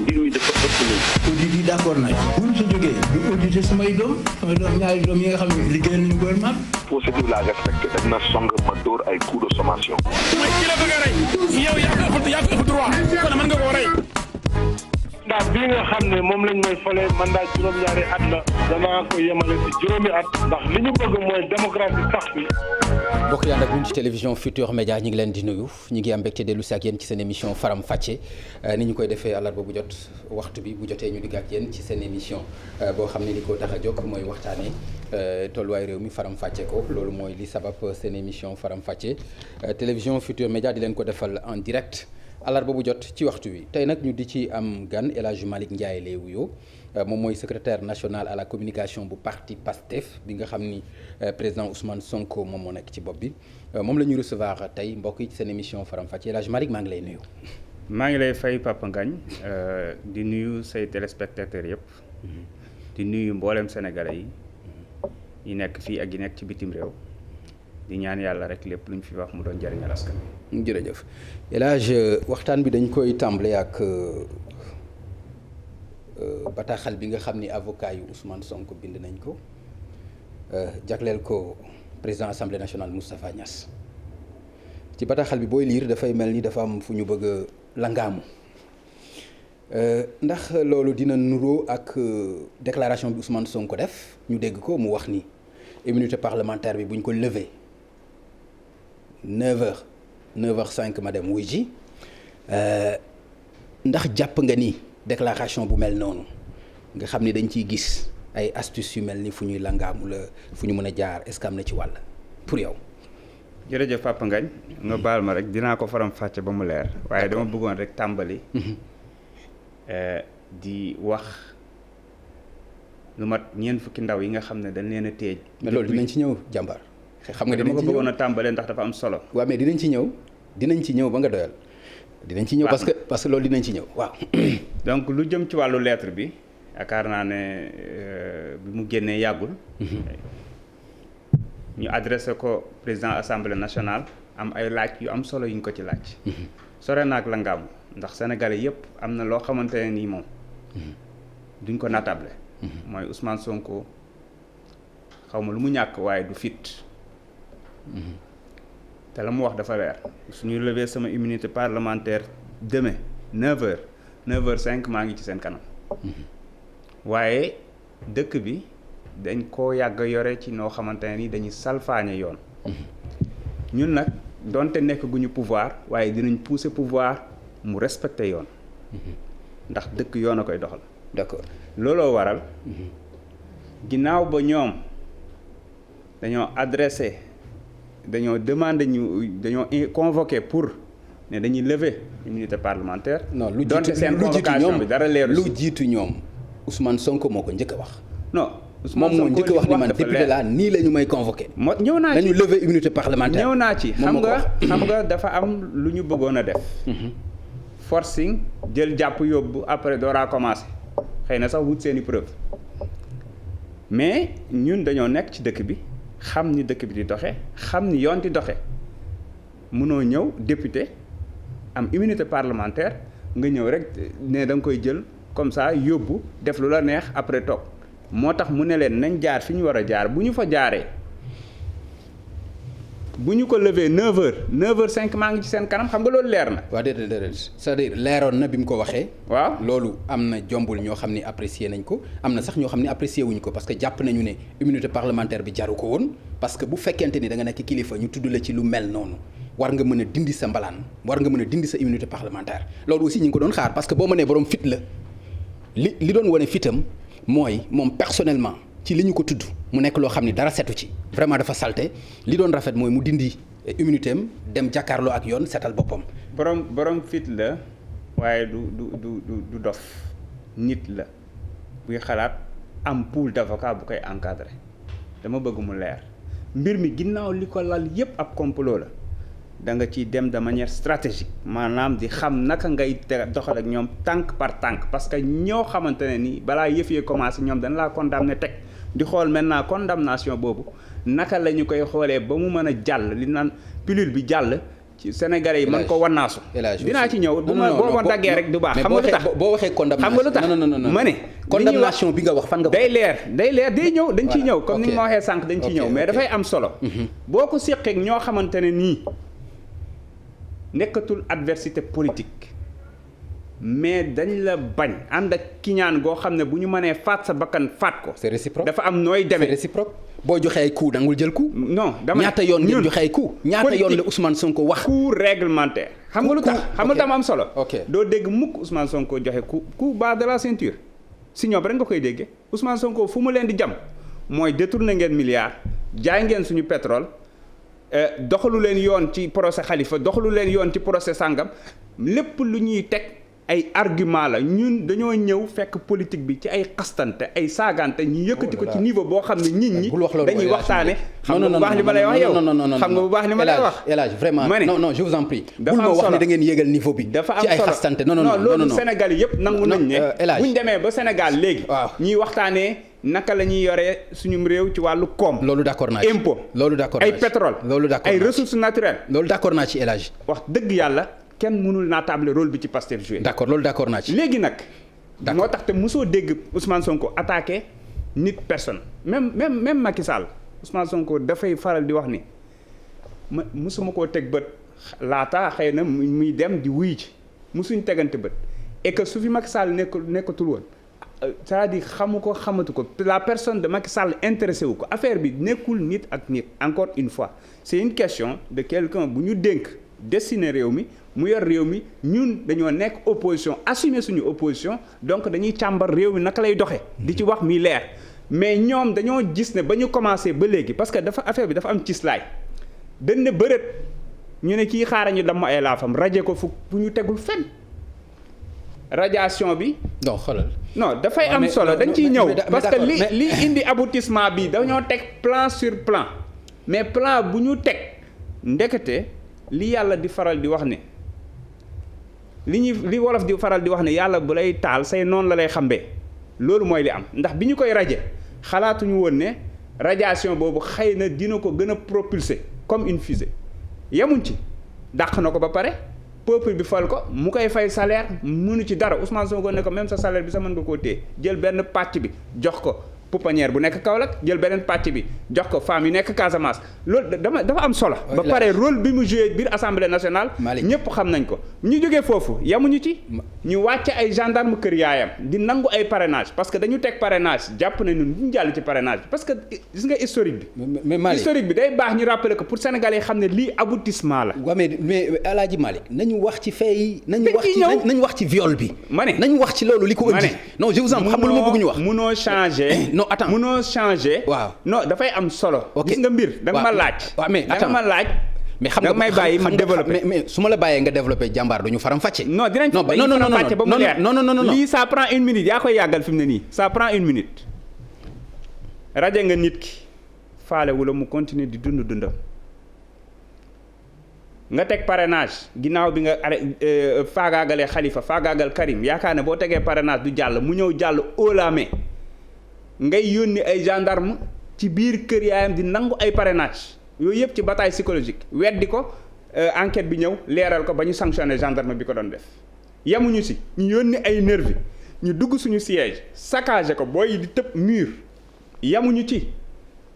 mbir mi dafa ëpp nii. audit yi d'accord nañ. bu ñu si jógee du auditer samay doom ñaari doom yi nga xam ne liggéey nañu gouvernement. procédure la respecté dañ ma song ma dóor ay coup de sommation. mooy ki la bëgg a rey yow yaa ko ëpp droit kon mën nga koo rey. ndax bii nga xam ne moom lañ may fale mandat juróom-ñaari at la danaa ko yemale ci juróomi at ndax li ñu bëgg mooy démocratie sax fi. mbokk yi ànd ak ñun ci télévision Futurs Médias ñi ngi leen di nuyu ñi ngi am mbégte dellu si ak yéen ci seen émission Faram Facce ni ñu koy defee àllarba bu jot waxtu bi bu jotee ñu digg ak yéen ci seen émission boo xam ne li ko tax a jóg mooy waxtaanee tolluwaay réew mi Faram Facce ko loolu mooy li sabab seen émission Faram Facce télévision Futurs Médias di leen ko defal en direct àllarba bu jot ci waxtu wi tey nag ñu di ci am gan El Hadj Malick Ndiaye lay wuyoo moom mooy secrétaire national à la communication bu parti PASTEF bi nga xam ni président Ousmane Sonko moom moo nekk ci bopp bi moom la ñuy recevoir tey mbokk yi ci seen émission Faram Facce El Hadj Malick maa ngi lay nuyu. maa ngi lay fay Papa Ngagne di nuyu say téléspectateurs yëpp di nuyu mboolem sénégalais yi nekk fii ak yi nekk ci bitim réew di ñaan yàlla rek lépp lu ñu fi wax mu doon njëriñal askan wi. jërëjëf El Hadj waxtaan bi dañ koy tàmbale ak. bataaxal bi nga xam ni avocat yu Ousmane Sonko bind nañ ko jagleel ko président assemblée nationale Moustapha Niasse ci bataaxal bi booy liir dafay mel ni dafa am fu ñu bëgg a langaamu ndax loolu dina nuroo ak déclaration bi Ousmane Sonko def ñu dégg ko mu wax ni immunité parlementaire bi bu ñu ko lever 9h 9h05 ma dem wuy ji ndax jàpp nga ni. déclaration bu mel noonu nga xam ni dañ ciy gis ay astuces yu mel ni fu ñuy langaamu la fu ñu mën a jaar est-ce que am na ci wàll pour yow. jërëjëf Papa Ngagne nga baal ma rek dinaa ko faram fàcce ba mu leer waaye dama bëggoon rek tàmbali. di wax lu mat ñeent fukki ndaw yi nga xam ne dañ leen a téej. mais loolu dinañ ci ñëw jàmbar. xam nga dinañ ci ñëw dama ko bëggoon a tàmbalee ndax dafa am solo. waaw mais dinañ ci ñëw ba nga doyal. dinañ ci ñëw parce que loolu dinañ ci ñëw waaw. donc lu jëm ci wàllu lettre bi yaakaar naa ne bi mu génnee yàggul. ñu adressé ko président assemblée nationale am ay laaj yu am solo yu ñu ko ci laaj. sore naag la ngaamu ndax sénégalais yëpp am na loo xamante ne nii moom. duñ ko natable. mooy Ousmane Sonko xaw ma lu mu ñàkk waaye du fit. te la mu wax dafa leer suñu lever sama immunité parlementaire demain 9h 9h05 maa ngi ci seen kanam waaye dëkk bi dañ koo yàgg yore ci noo xamante ne ni dañuy salfaañe yoon ñun nag donte nekk guñu pouvoir waaye dinañ pousser pouvoir mu respecter yoon ndax dëkk yoon a koy doxal. d'accord looloo waral ginnaaw ba ñoom dañoo adressé. dañoo demandé dañoo convoqué pour ne dañuy lever immunité parlementaire. non lu donte seen convocation bi dara leeru lu jiitu ñoom Ousmane Sonko moo ko njëkk a wax. non Ousmane moom moo Sonko njëkk a wax ni man député laa nii la ñu may convoqué. ñëw naa ci nañu lever immunité parlementaire. ñëw naa ci xam nga dafa am lu ñu bëggoon a def. forcing jël jàpp yóbbu après dooraa commencé xëy na sax wut seeni preuve mais ñun dañoo nekk ci dëkk bi. xam ni dëkk bi di doxe xam ni yoon di doxe mënoo ñëw député am immunité parlementaire nga ñëw rek ne da nga koy jël comme ça yóbbu def lu la neex après toog moo tax mu ne leen nañ jaar fi ñu war a jaar bu ñu fa jaaree bu ñu ko lever 9h 9h05 maa ngi ci seen kanam xam nga loolu leer na. waaw déedéet c'est-à-dire leeroon na bi mu ko waxee. waaw loolu am na jombul ñoo xam ni apprécier nañ ko am na sax ñoo xam ni apprécier wuñ ko parce que jàpp nañu ne immunité parlementaire bi jaru ko woon parce que bu fekkente ni da nga nekk kilifa ñu tudd la ci lu mel noonu war nga mën a dindi sa mbalaan war nga mën a dindi sa immunité parlementaire loolu aussi ñu ngi ko doon xaar parce que boo mënee borom fit la li doon wane fitam mooy moom personnellement. ci li ñu ko tudd mu nekk loo xam ni dara setu ci vraiment dafa salte li doon rafet mooy mu dindi immunité am dem jàkkaarloo ak yoon setal boppam. borom fit la waaye du dof nit la buy xalaat am pool d'avocat bu koy encadrer dama bëgg mu leer mbir mi ginnaaw li ko lal yépp ab complot la da nga ciy dem de manière stratégique maanaam di xam naka ngay doxal ak ñoom tànk par tànk parce que ñoo xamante ne ni balaa yëf yee commencé ñoom dañ laa condamné teg di xool maintenant condamnation boobu naka la ñu koy xoolee ba mu mën a jàll li naan pilule bi jàll ci Sénégalais yi mën ko wannaasu. dinaa ci ñëw. boo ma daggee rek du baax. xam nga lu tax boo waxee condamnation. xam nga lu tax non ma ne. condamnation bi nga wax fan nga. day leer day ñëw dañ ciy ñëw comme ni nga ma waxee sànq dañ ciy ñëw mais dafay am solo. boo ko séqee ñoo xamante ne nii nekkatul adversité politique mais dañ la bañ ànd ak kiñaan goo xam ne bu ñu mënee faat sa bakkan faat ko. c'est réciproque dafa am nooy demee. c'est réciproque boo joxee ay coup dangul jël coup. non dama ñaata yoon ngeen joxe ay coup. ñaata yoon la Ousmane Sonko wax. coup réglementaire. xam nga lu tax am solo. ok doo dégg mukk Ousmane Sonko joxe coup bas de la ceinture si ñoom rek nga koy déggee Ousmane Sonko fu mu leen di jam mooy détourné ngeen milliards jaay ngeen suñu pétrole doxalu leen yoon ci procès Khalifa doxalu leen yoon ci procès sàngam lépp lu ñuy teg ay argument la ñun dañoo ñëw fekk politique bi ci ay xastante ay saagante ñu yëkkati ko ci niveau boo xam ne nit ñi dañuy waxtaane xam nga bu baax li ma lay wax yow xam nga bu baax li ma lay wax El Hadj vraiment non je vous en prie bul ma wax ne da ngeen yéegal niveau bi dafa am ci ay solo xastante non loolu Sénégal yëpp nangu nañ ne buñ demee ba Sénégal léegi waaw ñuy waxtaanee naka la ñuy yoree suñu réew ci wàllu koom loolu d'accord naa ci impôt loolu d'accord ay pétrole loolu d'accord ay ressources naturelles loolu d'accord naa ci El Hadj wax dëgg yàlla kenn mënul naa table rôle bi ci Pastef joué. d'accord loolu d'accord naa ci. léegi nag. moo tax te mosoo dégg Ousmane Sonko attaqué nit personne même Macky Sall Ousmane Sonko dafay faral di wax ni mosuma koo teg bët laata xëy na muy dem di wuy ci mosuñ tegante bët et que su fi Macky Sall nekkatul woon c'est-à-dire xamatu ko la personne de Macky Sall intéressé wu ko affaire bi nekkul nit ak nit encore une fois c'est une question de quelqu'un bu ñu dénk destiné réew mi mu yor réew mi ñun dañoo nekk opposition assumer suñu opposition donc dañuy càmbar réew mi naka lay doxee di ci wax mi leer mais ñoom dañoo gis ne ba ñu commencé ba léegi parce que dafa affaire bi dafa am cislaay dañ ne bërët ñu ne kii xaaral ñu damm ay laafam raje ko fu ñu tegul fenn radiation bi. non xoolal. non dafay am solo dañ ciy ñëw parce que li indi aboutissement bi dañoo teg plan sur plan mais plan bu ñu teg ndekete li yàlla di faral di wax ne li wolof di faral di wax ne yàlla bu lay taal say noonu la lay xambee loolu mooy li am ndax bi ñu koy raje xalaatuñu woon ne radiation boobu xëy na dina ko gën a propulser comme une fusée yemuñ ci dàq na ko ba pare peuple bi fal ko mu koy fay salaire mënu ci dara Ousmane Sonko ne ko même sa salaire bi sa mën nga koo téye jël benn pàcc bi jox ko pouponnière bu nekk Kaolack jël beneen pàcc bi jox ko femmes yi nekk Casamance loolu dafa am solo. ba pare rôle bi mu joué biir assemblée nationale. ñëpp xam nañ ko. ñu jógee foofu yamuñu ci. ñu wàcce ay gendarme kër yaayam di nangu ay parrainage parce que dañu teg parrainage jàpp nañu ñu jàll ci parrainage bi parce que gis nga historique bi. mais historique bi day baax ñu rappeler ko pour Sénégalais yi xam ne lii aboutissement la. waaw mais El Hadj Malick nañu wax ci fee yi. nañu wax ci viol bi. ma ne nañu wax ci loolu li ko indi. non je vous en xam nga lu ma bëgg ñu wax. munoo changer. non attends munoo changer. waaw non dafay am solo. ok gis nga mbir da nga ma laaj. waaw mais attends da nga ma laaj. mais xam nga may bàyyi ma développé mais su ma la bàyyee nga développé jàmbaar du ñu faram fàcce. non dinañ fa faram fàcce ba mu leer non lii ça prend une minute yaa koy yàggal fi mu ne nii ça prend une minute. rajo nga nit ki faale wula mu continuer di dundam nga teg parrainage ginnaaw bi nga faagaagalee Khalifa faagaagal Karim yaakaar ne boo tegee parrainage du jàll mu ñëw jàll haut la main ngay yónni ay gendarme ci biir kër yaayam di nangu ay parrainage yooyu yëpp ci bataille psychologique weddi ko enquête bi ñëw leeral ko ba ñu sanctionné gendarme bi ko doon def yemuñu si ñu yónni ay nervi ñu dugg suñu siège saccagé ko booy di tëb mur yemuñu ci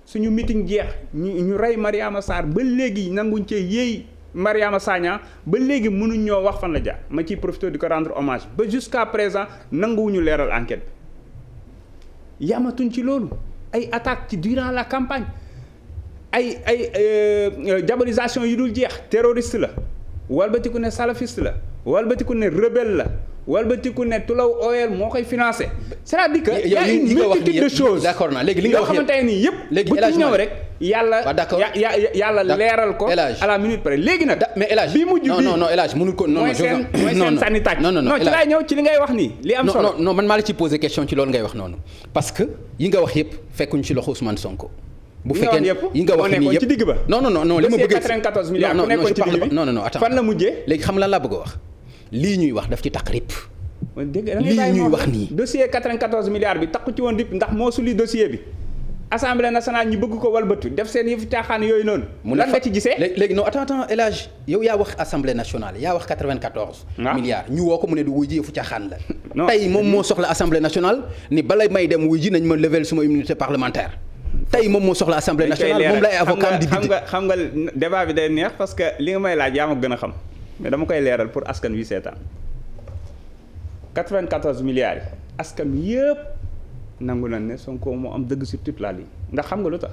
suñu meeting jeex ñu rey Mariama Sarr ba léegi nanguñ cee yéey Mariama Sagna ba léegi mënuñ ñoo wax fan la jaar ma ciy profité di ko rendre hommage ba jusqu'à présent nanguwuñu leeral enquête bi yamatuñ ci loolu ay attaques ci durant la campagne ay diabolisation yu dul jeex terroriste la walbatiku ne salafiste la walbatiku ne rebelle la walbatiku ne Tulaw Oil moo koy financé c'est-à-dire que y a une multitude de choses d'accord naa léegi li nga wax yoo xamante ne nii yëpp bu ci ñëw rek yàlla leeral ko à la minute près léegi nag mais El Hadj bi mujj bi non El Hadj mënul ko mooy seen sànni tàcc non ci laay ñëw ci li ngay wax nii li am solo non man maa la ci posé question ci loolu ngay wax noonu parce que yi nga wax yëpp fekkuñ ci loxo Ousmane Sonko bu fekkee yi nga wax nii yëpp ci digg ba non li ma bëgg 94 milliards ku nekkoon ci digg bi non attends fan la mujjee léegi xam lan laa bëgg a wax lii ñuy wax daf ci taq rip dégg lii ñuy wax nii dossier 94 milliards bi takku ci woon rip ndax moo suli dossier bi assemblée nationale ñu bëgg ko walbatu def seen yëfu caaxaan yooyu noonu. lan nga ci gisee léegi non attends El Hadj yow yaa wax assemblée nationale yaa wax 94. milliards ñu woo ko mu ne du wuy ji yëfu caaxaan la. non tey moom moo soxla assemblée nationale ni balay may dem wuy ji nañ ma lever suma immunité parlementaire. tey moom moo soxla assemblée nationale moom lay avocat di bidi. xam nga débat bi day neex parce que li nga may laaj yaa ma gën a xam mais dama koy leeral pour askan wi seetaan 94 milliards yi askan wi yëpp. nangu nañ ne Sonko moo am dëgg sur toute la ligne ndax xam nga lu tax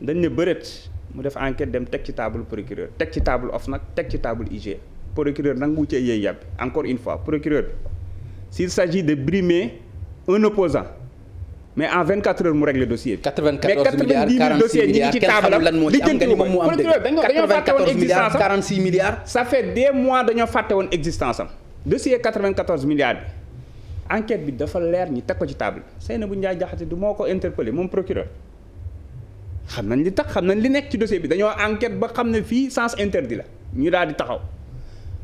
dañ ne bëreet mu def enquête dem teg ci table procureur teg ci table OFNAC teg ci table IGE procureur nangu cee yéey yàbbi encore une fois procureur s'il s'agit de brimer un opposant mais en 24 heures mu régler dossier bi. 94 milliards 46 milliards kenn xamul lan moo ci am nga ni moom moo am dëgg 94 milliards 46 milliards. ça fait des mois dañoo fàtte woon existence am dossier 94 milliards bi. enquête bi dafa leer ñi teg ko ci table Seynabou Ndiaye Diakhaté du moo ko interpellé moom procureur xam nañ li tax xam nañ li nekk ci dossier bi dañoo enquête ba xam ne fii sens interdit la ñu daal di taxaw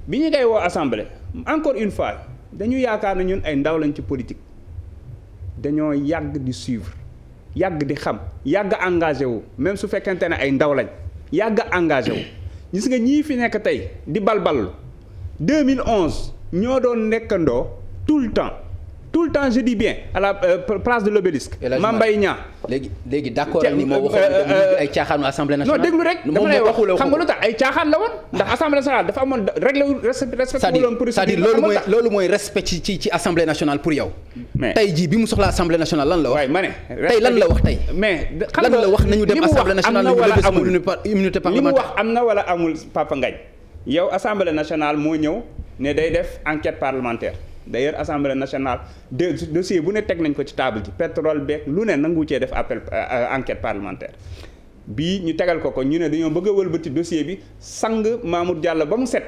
bi ñu koy woo assemblée encore une fois dañu yaakaar ne ñun ay ndaw lañ ci politique dañoo yàgg di suivre yàgg di xam yàgg engagé wu même su fekkente ne ay ndaw lañ yàgg engagé wu gis nga ñii fi nekk tey di balballu 2011 ñoo doon nekkandoo tout le temps je dis bien à la place de l'obélisque Mame Mbaye Niang léegi d'accord ni moo waxoon ay caaxaanu assemblée nationale non déglu rek dama lay wax xam nga lu tax ay caaxaan la woon ndax assemblée nationale dafa amoon règle respecté wuloon procédure c'est-à-dire loolu mooy respect ci assemblée nationale pour yow mais tey jii bi mu soxla assemblée nationale lan la wax ma ne tey lan la wax tey mais lan la wax nañu dem assemblée nationale nañu lever sama immunité parlementaire li mu wax am na wala amul Papa Ngagne yow assemblée nationale moo ñëw ne day def enquête parlementaire d'ailleurs assemblée nationale dossier bu ne teg nañ ko ci table ji pétrole beeg lu ne nangu cee def appel enquête parlementaire bii ñu tegal ko ñu ne dañoo bëgg a wëlbati dossier bi sang Mamour Diallo ba mu set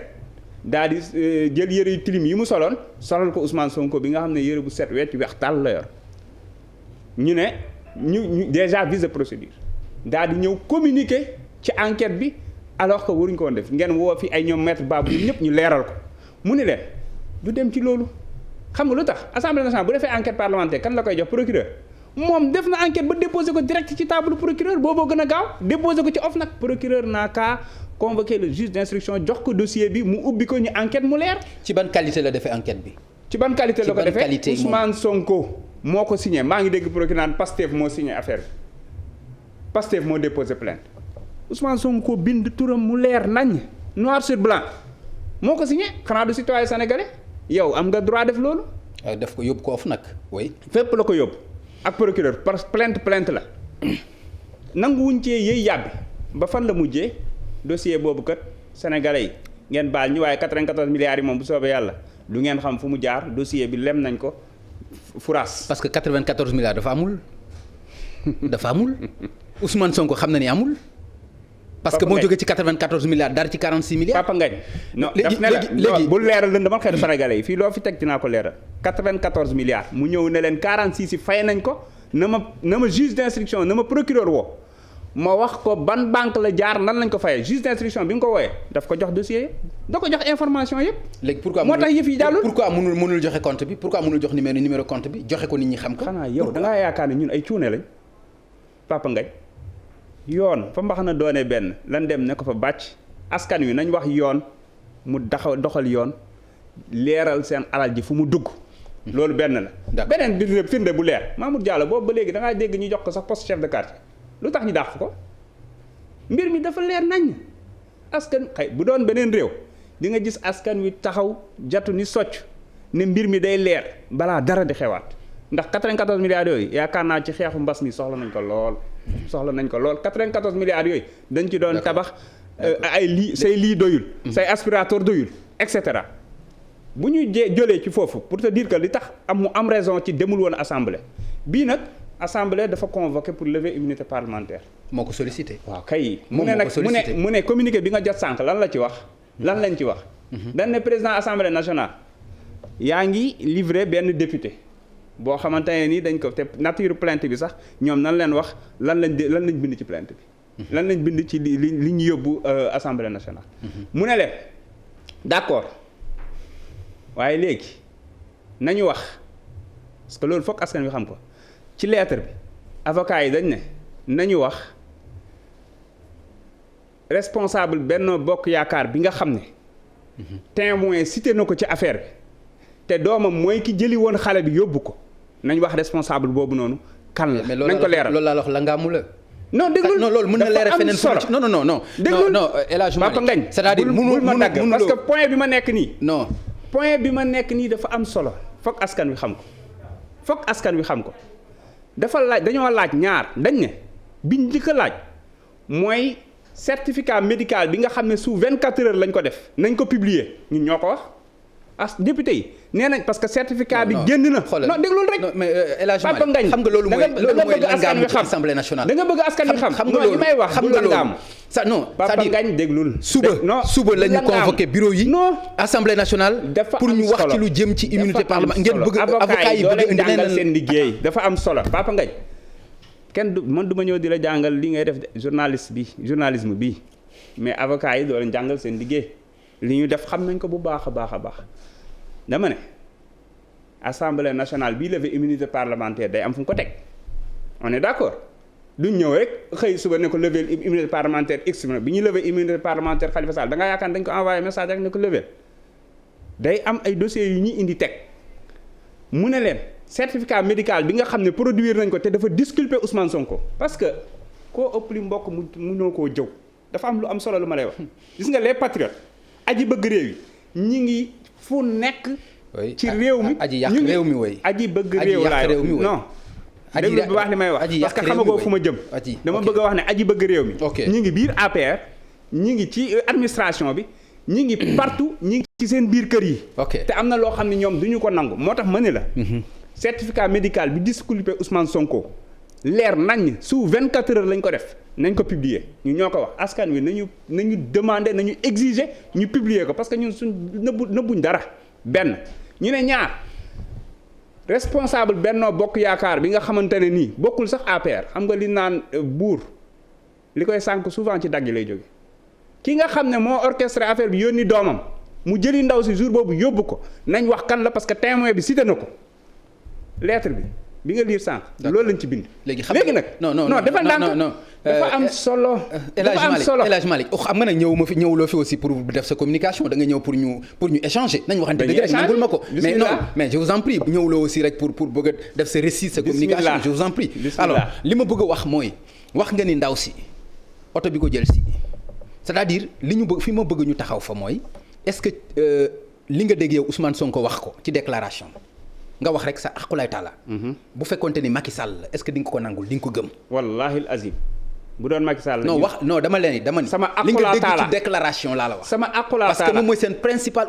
daal di jël yëre yu tilim yi mu solal ko Ousmane Sonko bi nga xam ne yëre bu set wecc weex tàll la yor ñu ne ñu déjà vice de procédure daal di ñëw communiquer ci enquête bi alors que waruñ ko woon def ngeen woo fi ay ñoom maître Babou ñëpp ñu leeral ko mu ne leen du dem ci loolu xam nga lu tax assemblée nationale bu defee enquête parlementaire kan la koy jox procureur moom def na enquête ba déposé ko direct ci table procureur booboo gën a gaaw déposé ko ci OFNAC procureur naa kaa convoqué le juge d'instruction jox ko dossier bi mu ubbi ko ñu enquête mu leer. ci ban qualité la defee enquête bi. ci ban qualité la ko defee Ousmane Sonko moo ko signé maa ngi dégg procureur naan Pastef moo signé affaire bi Pastef moo déposé plainte Ousmane Sonko bind turam mu leer nañ noir sur blanc moo ko signé xanaa du citoyen sénégalais. yow am nga droit def loolu. def ko yóbbu ko OFNAC oui. fépp la ko yóbbu ak procureur parce que plainte la nanguwuñ cee yëy yàbbi ba fan la mujjee dossier boobu kat sénégalais yi ngeen baal ñu waaye 94 milliards yi moom bu soobee yàlla du ngeen xam fu mu jaar dossier bi lem nañ ko furaas. parce que 94 milliards dafa amul Ousmane Sonko xam na ni amul. parce que moo jógee ci 94 milliards dara ci 46 milliards. Papa Ngagne non daf ne la bu leeral leen dama xeetu sénégalais yi fii loo fi teg dinaa ko leeral 94 milliards mu ñëw ne leen 46 yi fay nañ ko na ma juge d'instruction na ma procureur woo ma wax ko ban banque la jaar nan lañ ko fayee juge d'instruction bi nga ko wooyee daf ko jox dossier yëpp da ko jox information yëpp. léegi pourquoi moo tax yëf yi jàllul pourquoi mënul joxe compte bi pourquoi mënul jox numéro compte bi joxe ko nit ñi xam ko. xanaa yow da ngaa yaakaar ne ñun ay cuune lañ Papa Ngagne yoon fa mbax na doone benn lan dem ne ko fa bàcc askan wi nañ wax yoon mu doxal yoon leeral seen alal ji fu mu dugg. loolu benn la. beneen bi firnde bu leer Mamour Diallo boobu ba léegi da ngaa dégg ñu jox ko sax poste chef de quartier lu tax ñu dàq ko mbir mi dafa leer nañ askan xëy bu doon beneen réew di nga gis askan wi taxaw jatu ni socc ne mbir mi day leer balaa dara di xewaat ndax 94 milliards yooyu yaakaar naa ci xeexu mbas mi soxla nañ ko lool. 94 milliards yooyu dañ ci doon tabax ay lii say lii doyul say aspirateur doyul et cetera bu ñu jëlee ci foofu pour te dire que li tax mu am raison ci demul woon assemblée bii nag assemblée dafa convoqué pour lever immunité parlementaire. moo ko sollicité. waaw kay mu ne communiqué bi nga jot sànq lan la ci wax. lan lañ ci wax. dañ ne président assemblée nationale yaa ngi livré benn député. boo xamante ne ni dañ ko te nature plainte bi sax ñoom nan leen wax lan lañ bind ci plainte bi. lan lañ bind ci li ñu yóbbu assemblée nationale. mu ne leen d'accord waaye léegi nañu wax parce que loolu fokk askan wi xam ko ci lettre bi avocats yi dañ ne nañu wax responsable Benno Bokk Yaakaar bi nga xam ne témoin cité na ko ci affaire bi te doomam mooy ki jëli woon xale bi yóbbu ko nañ wax responsable boobu noonu kan la nañ ko leeral loolu laa la wax la ngaamu la non déglul non loolu mën na leeral feneen non déglul non El Hadj Malick Papa Ngagne c'est-à-dire bul ma dagg parce que point bi ma nekk nii non point bi ma nekk nii dafa am solo foog askan wi xam ko dafa laaj dañoo laaj ñaar dañ ne biñ njëkk a laaj mooy certificat médical bi nga xam ne sous 24 heures lañ ko def nañ ko publier ñun ñoo ko wax député yi nee nañ parce que certificat bi génn na non déglul rek mais El Hadj Papa Ngagne xam nga loolu mooy langaam ci Assemblée nationale da nga bëgg askan wi xam nga loolu li may wax xam nga loolu ça non Papa Ngagne déglul suba la ñu convoqué bureau yi Assemblée nationale pour ñu wax ci lu jëm ci immunité parlementaire ngeen bëgg avocat yi bëgg indi jàngal seen liggéey dafa am solo Papa Ngagne kenn du man du ma ñëw di la jàngal li ngay def journalisme bi mais avocat yi doo leen jàngal seen liggéey li ñu def xam nañ ko bu baax a baax a baax dama ne Assemblée nationale bii lever immunité parlementaire day am fu mu ko teg on est d'accord duñ ñëw rek xëy suba ne ko lever immunité parlementaire x bi ñu lever immunité parlementaire Khalifa Sall da ngaa yaakaar dañ ko envoyé message rek ne ko lever day am ay dossiers yu ñuy indi teg mu ne leen certificat médical bi nga xam ne produire nañ ko te dafa disculper Ousmane Sonko parce que koo ëpp li mbokk mu mënoo koo jëw dafa am lu am solo lu ma lay wax gis nga les patriotes aji bëgg réew yi ñi ngi fu nekk ci réew mi aji yàq réew mi way aji bëgg réew laay non déglu bu baax li may wax parce que xamagoo fu ma jëm dama bëgg a wax ne aji bëgg réew mi ñi ngi biir APR ñi ngi ci administration bi ñi ngi partout ñi ngi ci seen biir kër yi te am na loo xam ne ñoom duñu ko nangu moo tax ma ne la certificat médical bi disculpé Ousmane Sonko leer nañ sous 24 heures lañ ko def nañ ko publier ñu ñoo ko wax askan wi nañu demander nañu exiger ñu publier ko parce que ñun suñ nëbbuñ dara benn ñu ne ñaar responsable Benno Bokk Yaakaar bi nga xamante ne nii bokkul sax APR xam nga li naan buur li koy sànk souvent ci dagg lay jóge ki nga xam ne moo orchestré affaire bi yónni doomam mu jëli ndaw si jour boobu yóbbu ko nañ wax kan la parce que témoin bi cité na ko lettre bi nga lire sànq. loolu lañ ci bind. léegi nag non dafa ndànk dafa am solo. dafa am solo El Hadj Malick xam nga nag ñëwuloo fi aussi pour def sa communication da nga ñëw pour ñu échanger. nañ waxante dëgg rek nangul ma ko. mais non mais je vous en prie ñëwuloo aussi rek pour bëgg a def sa récit sa communication. je vous en prie alors li ma bëgg a wax mooy wax nga ni ndaw si oto bi ko jël si c'est-à-dire li ñu bëgg fi ma bëgg ñu taxaw fa mooy est-ce que li nga dégg yow Ousmane Sonko wax ko ci déclaration. nga wax rek sa aqulay taala bu fekkonte ni Macky Sall la est-ce que di nga ko nangul di nga ko gëm. wallahi al azim bu doon Macky Sall non dama ni sama aqulaa taala li nga dégg ci déclaration laa la wax. sama aqulaa taala parce que moom mooy seen principal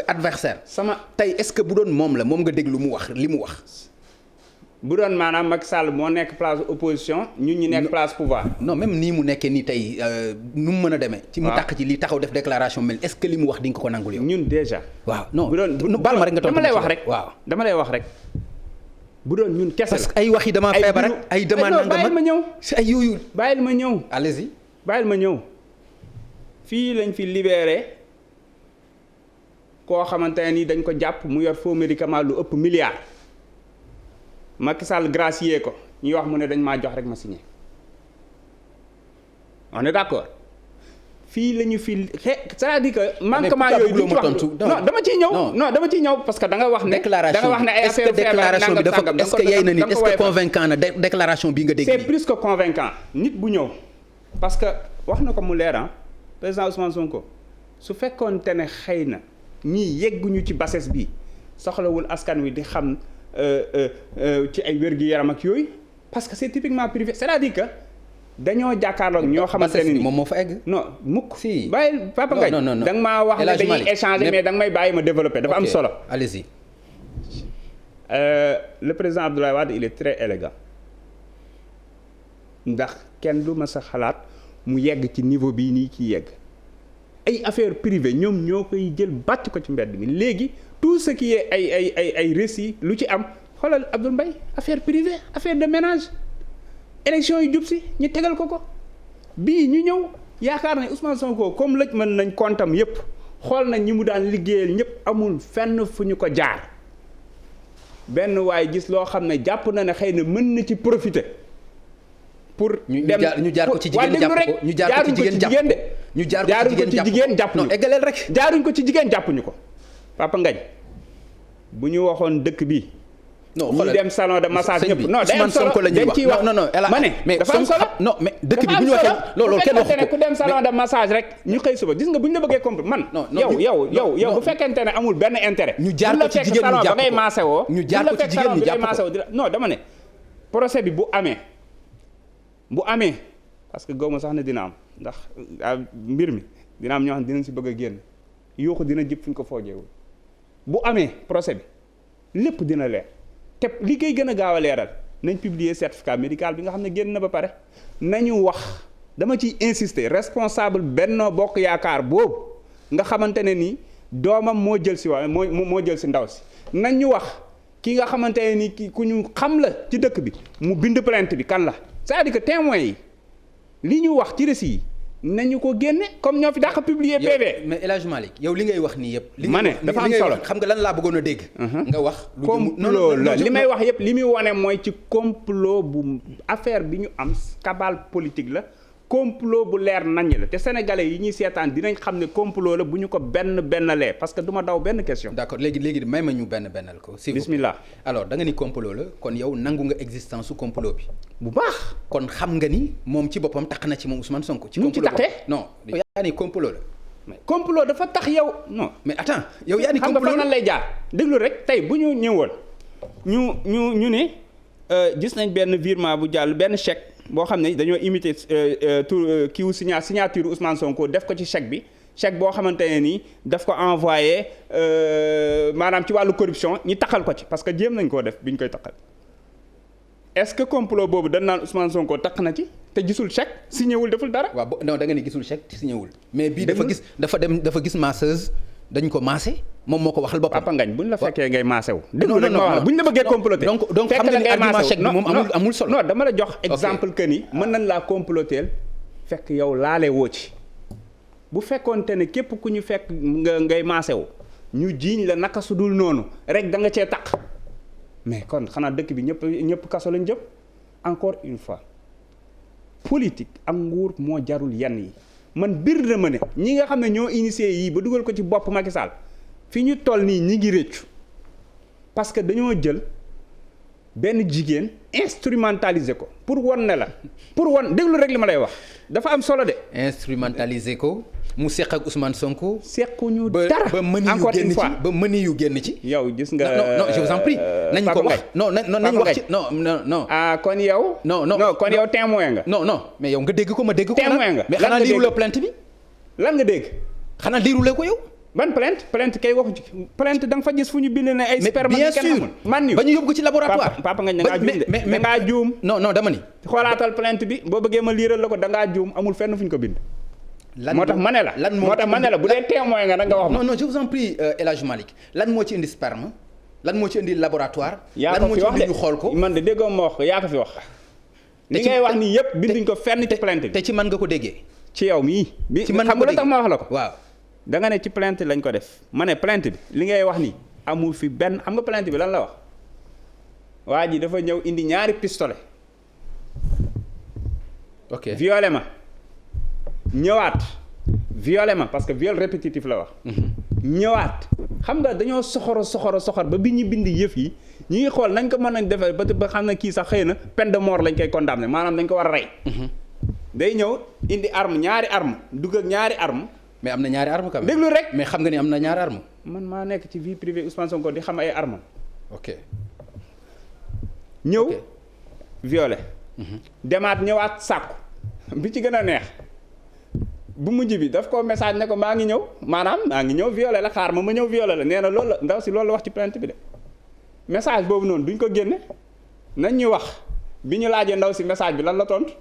adversaire tey est-ce que bu doon moom la moom nga dégg li mu wax. bu doon maanaam Macky Sall moo nekk place opposition ñun ñi nekk place pouvoir. non même nii mu nekkee nii tey nu mu mën a demee. ci mu tàq ci li taxaw def déclaration mel est-ce que li mu wax di nga ko nangul yow. ñun déjà. waaw non baal ma rek nga tontu dama lay wax rek. waaw dama lay wax rek. bu doon ñun kese la parce que ay wax yi damaa feebar rek ay dama nangam bàyyil ma ñëw. si ay yooyu. bàyyil ma ñëw. allez-y. bàyyil ma ñëw. fii lañ fi libéré koo xamante ne ni dañ ko jàpp mu yor faux médicament lu ëpp milliard. Macky Sall gracier ko ñuy wax mu ne dañ maa jox rek ma signé on est d'accord fii la ñu fi c'est-à-dire que manquement yooyu duñ ci wax non dama ciy ñëw parce que da nga wax ne ay affaire déclaration bi dafa est-ce que yey na nit est-ce que convaincant na déclaration bi nga dégg c'est plus que convaincant nit bu ñëw parce que wax na ko mu leer président Ousmane Sonko su fekkoonte ne xëy na ñii yegguñu ci bassesse bi soxlawul askan wi di xam ci ay wér-gu-yaram ak yooyu parce que c'est typiquement privé c'est-à-dire que dañoo jàkkaarloog ñoo xamante ne ni moom moo fa egg. non mukk si bàyyil Papa Ngagne non da nga maa wax ne dañuy échanger mais da nga may bàyyi ma développer dafa am solo. allez-y. Le président Abdoulaye Wade il est très élégant ndax kenn du ma sa xalaat mu yegg ci niveau bii nii ci yegg ay affaires privées ñoom ñoo koy jël bàcc ko ci mbedd mi léegi. tout ce qui est ay récits lu ci am xoolal Abdoul Mbaye affaire privée affaire de ménage élection yu jub si ñu tegal ko bii ñu ñëw yaakaar ne Ousmane Sonko comme lëj mën nañ kontam yépp xool nañ ñi mu daan liggéeyal ñëpp amul fenn fu ñu ko jaar benn waaye gis loo xam ne jàpp na ne xëy na mën na ci profiter pour dem ñu jaar ko ci jigéen jàpp ko ñu jaar ko ci jigéen jàpp ko ñu jaar ko ci jigéen jàpp non eggaleel rek jaaruñ ko ci jigéen jàppuñu ko Papa Ngagne bu ñu waxoon dëkk bi non ñi dem salon de massage ñëpp non day am solo dañ ciy wax non ma ne mais dafa am solo non mais dëkk bi bu ñu waxee loolu kenn waxu ko ku dem salon de massage rek ñu xëy suba gis nga bu ñu la bëggee comprendre man yow bu fekkente ne amul benn intérêt ñu jaar ko ci jigéen ñu jàpp ko ngay massé woo ñu jaar ko ci jigéen ñu jàpp ko non dama ne procès bi bu amee parce que gaw ma sax ne dina am ndax mbir mi dina am ñoo xam ne dinañ si bëgg a génn yoo ko dina jëpp fu ñu ko foojeewul bu amee procès bi lépp dina leer te li koy gën a gaaw a leeral nañ publier certificat médical bi nga xam ne génn na ba pare nañu wax dama ciy insister responsable Benno Bokk Yaakaar boobu nga xamante ne ni doomam moo jël si waa moo jël si ndaw si nañ ñu wax ki nga xamante ne ni ki ku ñu xam la ci dëkk bi mu bind plainte bi kan la c'est-à-dire que témoins yi li ñu wax ci récit yi nañu ko génne comme ñoo fi dàq publier PV. mais El Hadj Malick yow li ngay wax nii yëpp. ma ne dafa am solo xam nga lan laa bëggoon a dégg. nga wax lu complot la li may wax yëpp li muy wane mooy ci complot bu affaire bi ñu am cabale politique la complot bu leer nañ la te sénégalais yi ñuy seetaan dinañ xam ne complot la bu ñu ko bennalee parce que du ma daw benn question. d'accord léegi may ma ñu bennal ko. bismillah alors da nga ni complot la kon yow nangu nga existence su complot bi. bu baax kon xam nga ni moom ci boppam tax na ci moom Ousmane Sonko. ci complot boobu non yaa ni complot la. mais complot dafa tax yow non. mais attends yow yaa ni complot xam nga fan lay jaar déglu rek tey bu ñu ñëwoon ñu ne gis nañ benn virement bu jàll benn chèque boo xam ne dañoo imiter tur kiiwu signature Ousmane Sonko def ko ci chèque bi chèque boo xamante ne nii daf ko envoyé maanaam ci wàllu corruption ñi taxal ko ci parce que jéem nañ koo def bi ñu koy taxal. est-ce que complot boobu dañ naan Ousmane Sonko takk na ci te gisul chèque signé wul deful dara. waaw non da nga ni gisul chèque signé wul. mais bii dafa gis masseuse dañ ko massé moom moo ko waxal boppam. Papa Ngagne buñ la fekkee ngay massé wu. non buñ la bëggee comploter. donc xam nga ni argument chèque bi moom amul solo. non dama la jox exemple que ni mën nañ laa comploter fekk yow laale woo ci bu fekkoonte ne képp ku ñu fekk ngay massé wu ñu jiiñ la naka su dul noonu rek da nga cee taq. mais kon xanaa dëkk bi ñëpp kaso lañ jëm encore une fois politique ak nguur moo jarul yenn yi man bir na ma ne ñi nga xam ne ñoo initié yii ba dugal ko ci bopp Macky Sall fi ñu toll nii ñi ngi réccu parce que dañoo jël benn jigéen instrumentaliser ko pour won ne la pour won déglu rek li ma lay wax dafa am solo de. instrumentaliser ko mu seq ak Ousmane Sonko. sequñu dara encore une fois ba mëni yu génn ci. yow gis nga non je vous en prie. nañ ko wax nañ wax ci non. ah kon yow. non kon yow témoin nga. non mais yow nga dégg ko ma dégg ko. témoin nga mais xanaa liiruloo plainte bi. lan nga dégg. xanaa liiruloo ko yow. ban plainte kay waxu ci plainte da nga fa gis fu ñu bind ne ay sperme bien sûr man ñu ba ñu yóbbu ko ci laboratoire. Papa Ngagne da ngaa juum de da ngaa juum. non dama ni. xoolaatal plainte bi boo bëggee ma liiral la ko da ngaa juum amul fenn fu ñu ko bind. moo tax ma ne la bu dee témoin nga nag nga wax ma. non je vous en prie El Hadj Malick lan moo ci indi sperme lan moo ci indi laboratoire. yaa ko fi wax de ñu xool ko. man de déggoo ma wax ko yaa ko fi wax. li ngay wax nii yëpp binduñ ko fenn ci plainte bi. te ci man nga ko déggee. ci yow mii. ci man nga ko déggee xam nga lu tax ma wax la ko. waaw. da nga ne ci plainte lañ ko def ma ne plainte bi li ngay wax nii amul fi benn xam nga plainte bi lan la wax waa ji dafa ñëw indi ñaari pistolet. ok violé ma ñëwaat violé ma parce que viol répétitif la wax. ñëwaat xam nga dañoo soxor ba bi ñu bind yëf yi ñi ngi xool nañ ko mën nañ defee ba xam ne kii sax xëy na peine de mort lañ koy condamné maanaam dañ ko war a rey. day ñëw indi arme ñaari arme dugg ak ñaari arme. mais am na ñaari arme quand même. déglu rek mais xam nga ni am na ñaari arme. man maa nekk ci vie privée Ousmane Sonko di xam ay arme. ok. ñëw violé. demaat ñëwaat sàkku bi ci gën a neex bu mujj bi daf ko message ne ko maa ngi ñëw maanaam maa ngi ñëw violé la xaar ma ñëw violé la nee na loolu la ndaw si loolu la wax ci plainte bi de message boobu noonu duñ ko génne nañ ñu wax bi ñu laajee ndaw si message bi lan la tontu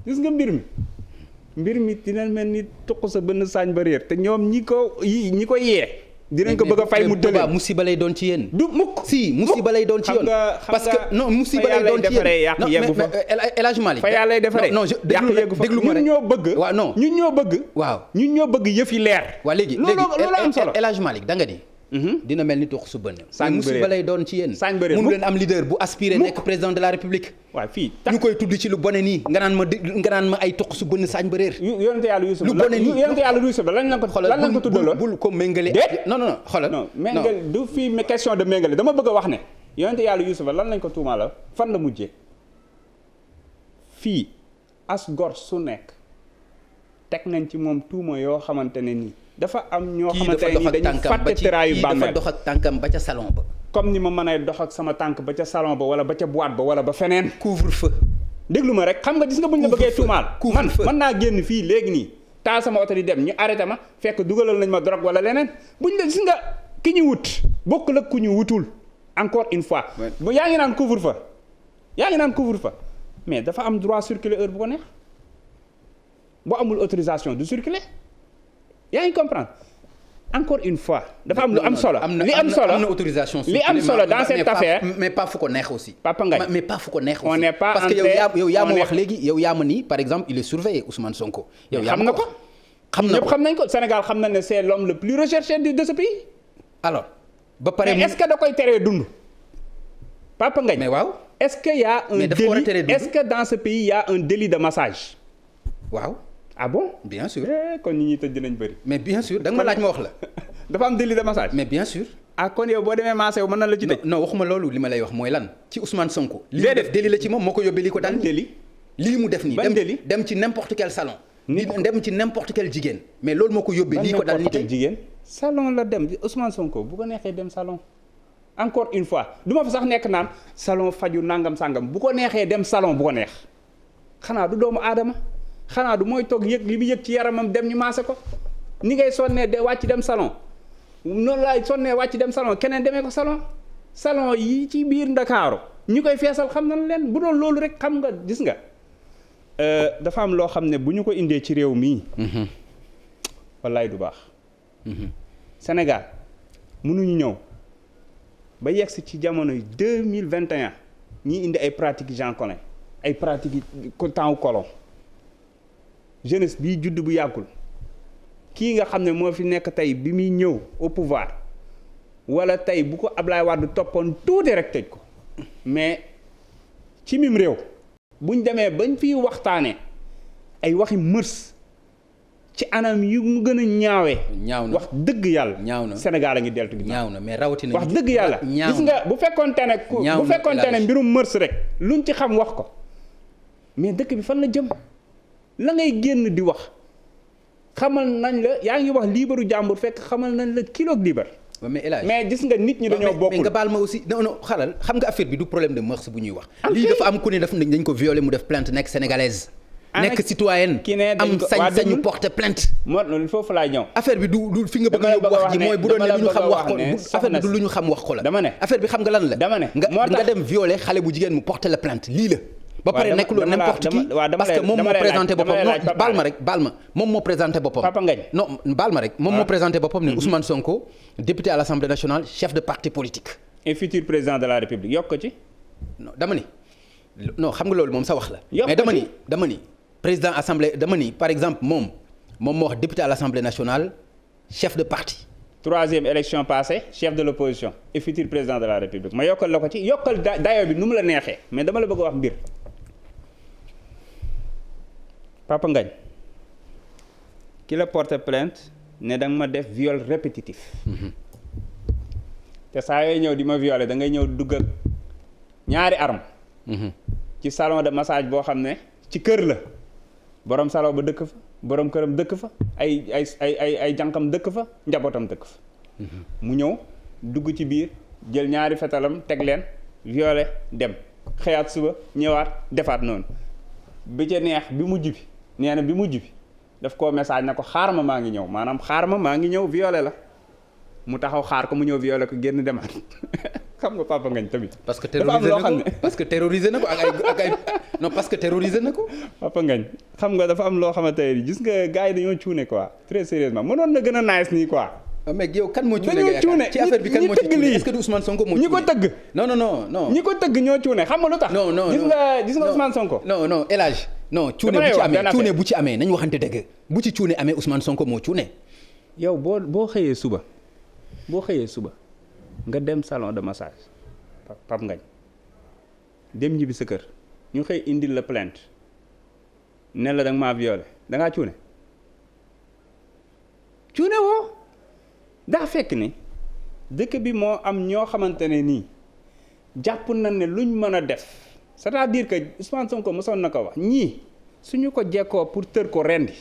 gis nga mbir mi dina mel ni tuq sa bënn saañ ba réer te ñoom ñi ko yee. dinañ ko bëgg a fay mu tëlee musiba lay doon ci yéen. du mukk si musiba lay doon ci yoon. parce que non musiba lay doon ci yéen non mais El Hadj Malick fa yàlla lay defaree non déglu ma rek ñun ñoo bëgg. waaw non ñun ñoo bëgg. waaw ñun ñoo bëgg yëf yi leer. waaw léegi loolu am solo El Hadj Malick da nga ni dina mel ni tux su bënn. saañ musiba lay doon ci yéen. saañ bëree mënu leen am leader bu aspiré nekk président de la république. waaw fii ñu koy tudd ci lu bone nii nga naan ma ay tux su bënn saañ bëreer. yonente yàlla Yuusuf lu bone nii yonente yàlla Yuusuf lan lañ ko tuddaloo bul ko méngale. non xoolal. non méngale du fii question de méngale dama bëgg a wax ne yonente yàlla Yuusuf lan lañ ko tuumaala fan la mujjee fii as gor su nekk teg nañ ci moom tuuma yoo xamante ne nii dafa am ñoo xamante ne nii dañu fàtte tëraayu bàmmeel dafa dox ak tànkam ba ca salon ba. comme ni ma mën a dox ak sama tànk ba ca salon ba wala ba ca boîte ba wala ba feneen. couvre-feu. déglu ma rek xam nga gis nga buñ la bëggee tuumaal. man mën naa génn fii léegi nii taal sama oto di dem ñu arrêté ma fekk dugalal nañ ma drogue wala leneen buñ la gis nga ki ñu wut bokk la ku ñu wutul encore une fois. yaa ngi naan couvre-feu mais dafa am droit circuler heure bu ko neex boo amul autorisation du circuler. yaa ngi comprendre encore une fois. dafa am lu am solo li am solo am na autorisation. li am solo dans cette affaire mais pas fu ko neex aussi. Papa Ngagne mais pas fu ko neex aussi. on n'est pas parce que yow yaa ma wax léegi yow yaa ma ni par exemple il est surveillé Ousmane Sonko. yow yaa xam na ko ñëpp xam nañ ko Sénégal xam na ne c'est l'homme le plus recherché de ce pays. alors ba pare mais est-ce que da koy teree dund. Papa Ngagne mais waaw. est-ce que y a un délit est-ce que dans ce pays y a un délit de massage. waaw. ah bon bien sûr. kon ñi ñuy tëj dinañ bëri. mais bien sûr da nga ma laaj ma wax la. dafa am délit de massage. mais bien sûr. ah kon yow boo demee massé wu mën na la ci tëj. non waxuma loolu li ma lay wax mooy lan ci Ousmane Sonko. li mu def délit la ci moom moo ko yóbbee lii ko daan. délit lii mu def nii. ban délit dem ci n'importe quel salon. dem ci n'importe quel jigéen. mais loolu moo ko yóbbee lii ko daan nii tey jigéen. salon la dem Ousmane Sonko bu ko neexee dem salon. encore une fois du ma fa sax nekk naan salon faju nangam sangam bu ko neexee dem salon bu ko neex xanaa du doomu aadama. xanaa du mooy toog yëg li mu yëg ci yaramam dem ñu maase ko ni ngay sonnee de wàcc dem salon noonu laay sonnee wàcc dem salon keneen demee ko salon yi ci biir Ndakaaru ñi koy feesal xam nañ leen bu doon loolu rek xam nga gis nga dafa am loo xam ne bu ñu ko indee ci réew mii wallaay du baax Sénégal mënuñu ñëw ba yegsi ci jamono 2021 ñi indi ay pratiques Jean Collin ay pratiques yi temps colon jeunesse bii judd bu yàggul kii nga xam ne moo fi nekk tey bi muy ñëw au pouvoir wala tey bu ko Ablaye Wade toppoon tuuti rek tëj ko mais ci mim réew buñ demee bañ fiy waxtaanee ay waxi mërs ci anam yu mu gën a ñaawee. ñaaw na wax dëgg yàlla. ñaaw na Sénégal a ngi deltu gi. ñaaw na mais rawatina. wax dëgg yàlla gis nga bu fekkonte ne. bu fekkonte ne mbirum mërs rek luñ ci xam wax ko mais dëkk bi fan la jëm. la ngay génn di wax xamal nañ la yaa ngi wax liibaru jàmbur fekk xamal nañ la kilo liibar. mais gis nga nit ñi dañoo bokkul. mais nga baal ma aussi non xalal xam nga affaire bi du problème de mœurs bu ñuy wax. lii dafa am ku ne dañ ko violé mu def plainte nekk sénégalaise. nekk citoyenne am sañ-sañu porter plainte. moo foofu laay ñëw. affaire bi du fi nga bëgg a yóbbu wax ji mooy bu doon ne lu ñu xam wax ko affaire bi du lu ñu xam wax ko la. dama ne affaire bi xam nga lan la. dama ne nga dem violé xale bu jigéen mu porter la plainte lii la. ba pare nekk loolu n'importe qui parce que moom moo présenté boppam non baal ma moom moo présenté boppam. Papa Ngagne non baal ma rek moom moo présenté boppam ne Ousmane Sonko député à l'Assemblée nationale chef de parti politique. et futur président de la République yokk ko ci. non dama ni non xam nga loolu moom sa wax la. mais dama ni président assemblée dama ni par exemple moom moo wax député à l'Assemblée nationale chef de parti. 3e élection passée chef de l'opposition et futur président de la République ma yokkal la ko ci yokkal dayoo bi nu mu la neexee mais dama la bëgg a wax mbir. Papa Ngagne ki la porte plainte ne da nga ma def viol répétitif te saa yooy ñëw di ma violer da ngay ñëw dugg ak ñaari arme ci salon de massage boo xam ne ci kër la borom salon ba dëkk fa borom këram dëkk fa ay jànkam dëkk fa njabootam dëkk fa mu ñëw dugg ci biir jël ñaari fetalam teg leen violer dem xëyaat suba ñëwaat defaat noonu bi ca neex bi mujj bi nee na bi mujj bi daf koo message na ko xaar ma maa ngi ñëw maanaam xaar ma maa ngi ñëw violé la mu taxaw xaar ko mu ñëw violé ko génn demaat xam nga Papa Ngagne tamit. parce que terrorisé na ko ak ay non parce que terrorisé na ko. Papa Ngagne xam nga dafa am loo xamante ne gis nga gars yi dañoo cuune quoi très sérieusement mënoon na gën a nice nii quoi. mais yow kan moo cuune dañoo cuune ci affaire bi kan moo ci cuune est-ce que du Ousmane Sonko moo cuune ñi ko tëgg. non ñi ko tëgg ñoo cuune xam nga lu tax. non gis nga Ousmane Sonko. non El Hadj non cuune bu ci amee nañ waxante dëgg bu ci cuune amee Ousmane Sonko moo cuune. yow boo xëyee suba boo xëyee suba nga dem salon de massage Pape Ngagne dem ñibbi sa kër ñu xëy indil la plainte ne la da nga maa violé da ngaa cuune woo daa fekk ni dëkk bi moo am ñoo xamante ne nii jàpp na ne luñ mën a def c'est-à-dire que Ousmane Sonko mosoon na ko wax ñii suñu ko jekkoo pour tër ko rendi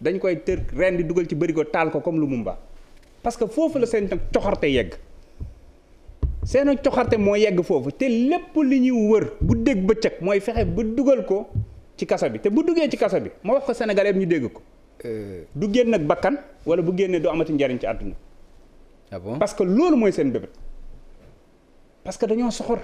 dañ koy tër rendi dugal ci bëri ko taal ko comme lu mumba parce que foofu la seen coxarte yegg seen coxarte moo yegg foofu te lépp li ñuy wër bu dégg bëccëg mooy fexe ba dugal ko ci kaso bi te bu duggee ci kaso bi ma wax ko Sénégalais yëpp ñu dégg ko du génn ak bakkan wala bu génnee du amati njariñ ci àdduna. Ah bon? Parce que loolu mooy seen bébét parce que dañoo soxor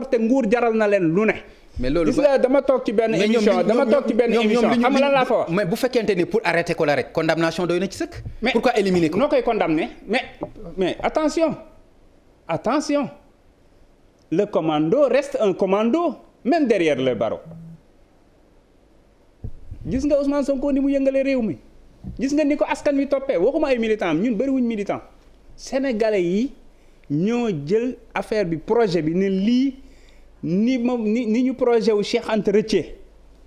te nguur jaral na leen lu ne. mais loolu gis nga dama toog ci benn émission xam nga lan laa fa wax. mais bu fekkente ni pour arrêter ko la rek condamnation doy na ci sëkk. mais pourquoi éliminer ko. noo koy condamner mais attention le commando reste un commando même derrière le barreau. gis nga Ousmane Sonko ni mu yëngalee réew mi gis nga ni ko askan wi toppee waxuma ay militants ñun bëriwuñ militant sénégalais yi ñoo jël affaire bi projet bi ne lii ni ñu projet wu Cheikh Anta rëccee